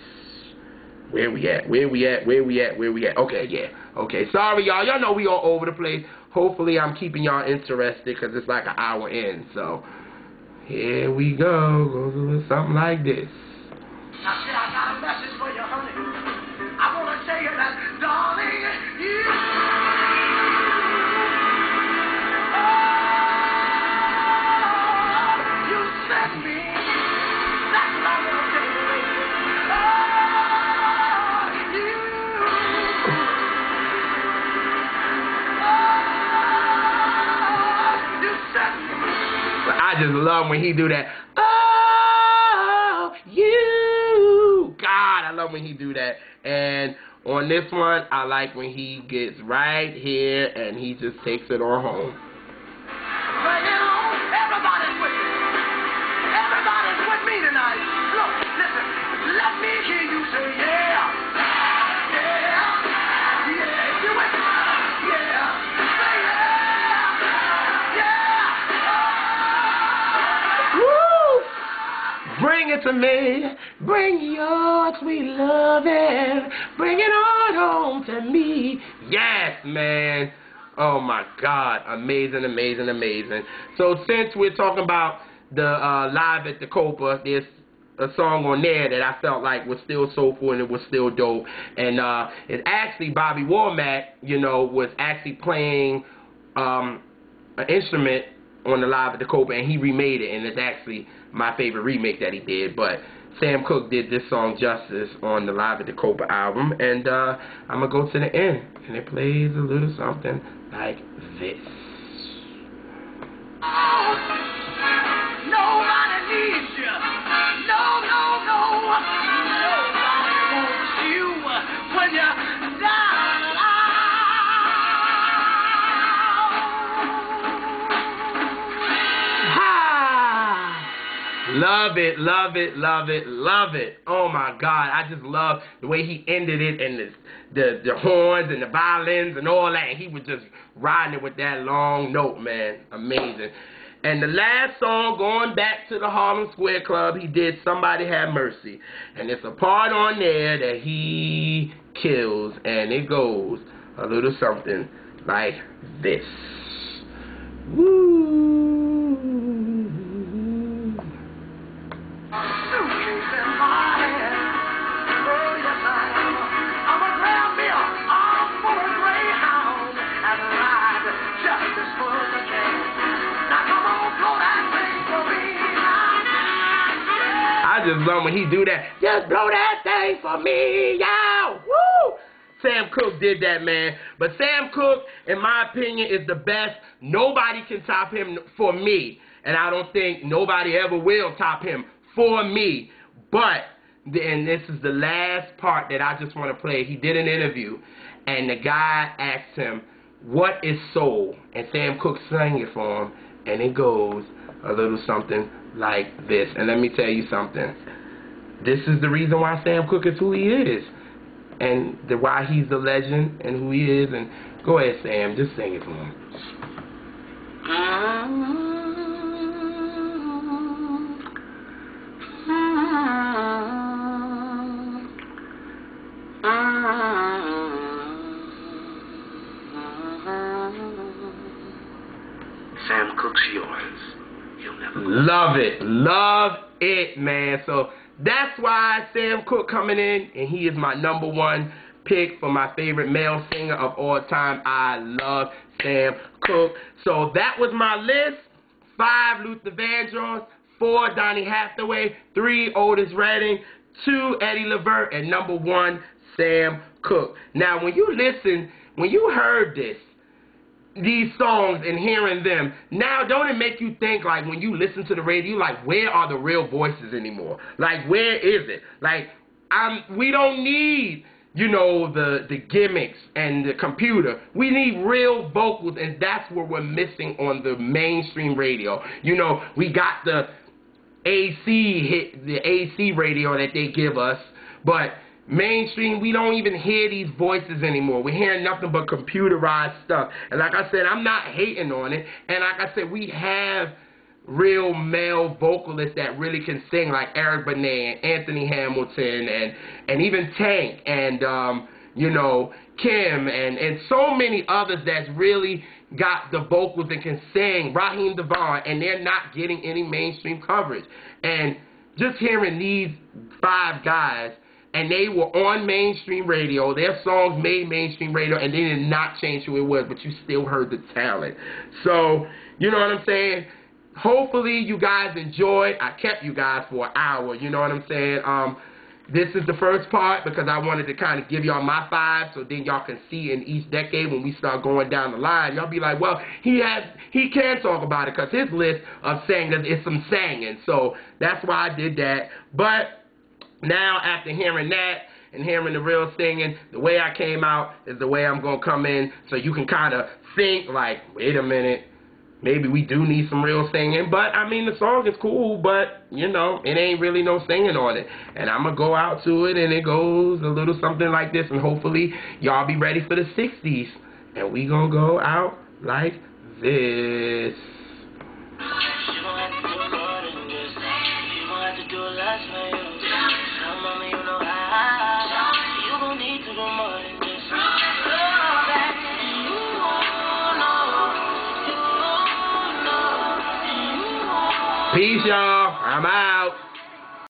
Where we at? Where we at? Where we at? Where we at? Okay, yeah. Okay, sorry, y'all. Y'all know we all over the place. Hopefully I'm keeping y'all interested because it's like an hour in. So here we go. Goes a little something like this. Now, see, I got a message for you, honey. I want to tell you that, darling, you sent me. That's what I want to tell you, baby. You sent me. But I just love when he do that. Oh, you. God, I love when he do that. And on this one, I like when he gets right here and he just takes it on home. Bring it on. Everybody's with me. Everybody's with me tonight. Look, listen. Let me hear you say yeah. Yeah. Yeah. Do it. Yeah. Say yeah. Yeah. Woo! Bring it to me. Bring your sweet loving. Bring it on home to me. Yes, man. Oh, my God. Amazing, amazing, amazing. So since we're talking about the Live at the Copa, there's a song on there that I felt like was still soulful and it was still dope. And it's actually Bobby Womack, you know, was actually playing an instrument on the Live at the Copa, and he remade it, and it's actually my favorite remake that he did. But Sam Cooke did this song justice on the Live at the Copa album, and I'm going to go to the end, and it plays a little something like this. Oh, nobody needs you. No, no, no. Nobody wants you when you're down and out. Love it, love it, love it, love it. Oh my God, I just love the way he ended it, and the horns and the violins and all that. And he was just riding it with that long note, man. Amazing. And the last song, going back to the Harlem Square Club, he did Somebody Have Mercy. And it's a part on there that he kills, and it goes a little something like this. Woo! I just love when he do that. Just blow that thing for me, y'all. Woo! Sam Cooke did that, man. But Sam Cooke, in my opinion, is the best. Nobody can top him for me. And I don't think nobody ever will top him for me. But and this is the last part that I just want to play. He did an interview, and the guy asked him, "What is soul?" And Sam Cooke sang it for him, and it goes a little something like this. And let me tell you something. This is the reason why Sam Cooke is who he is, and why he's the legend and who he is. And go ahead, Sam, just sing it for him. Sam Cooke's yours. You'll never Love it. Love it, man. So that's why Sam Cooke coming in, and he is my #1 pick for my favorite male singer of all time. I love Sam Cooke. So that was my list. 5 Luther Vandross, 4 Donny Hathaway, 3 Otis Redding, 2 Eddie Levert, and #1 Sam Cooke. Now, when you heard these songs and hearing them, now don't it make you think, like, when you listen to the radio, like, where are the real voices anymore? Like, where is it? Like, we don't need, you know, the gimmicks and the computer. We need real vocals, and that's what we're missing on the mainstream radio. You know, we got the AC radio that they give us, but mainstream, we don't even hear these voices anymore. We're hearing nothing but computerized stuff. And like I said, I'm not hating on it. And like I said, we have real male vocalists that really can sing, like Eric Benet and Anthony Hamilton and even Tank and you know, Kim and so many others that's really got the vocals and can sing, Raheem Devon, and they're not getting any mainstream coverage. And just hearing these 5 guys, and they were on mainstream radio, their songs made mainstream radio, and they did not change who it was, but you still heard the talent. So, you know what I'm saying? Hopefully you guys enjoyed. I kept you guys for an hour, you know what I'm saying? This is the first part because I wanted to kind of give y'all my 5 so then y'all can see in each decade when we start going down the line. Y'all be like, well, he can talk about it because his list of singers is some singing. So that's why I did that. But now, after hearing that and hearing the real singing, the way I came out is the way I'm going to come in, so you can kind of think, like, wait a minute, maybe we do need some real singing. But, I mean, the song is cool, but, you know, it ain't really no singing on it. And I'm going to go out to it, and it goes a little something like this, and hopefully y'all be ready for the 60s. And we going to go out like this. Peace, y'all. I'm out.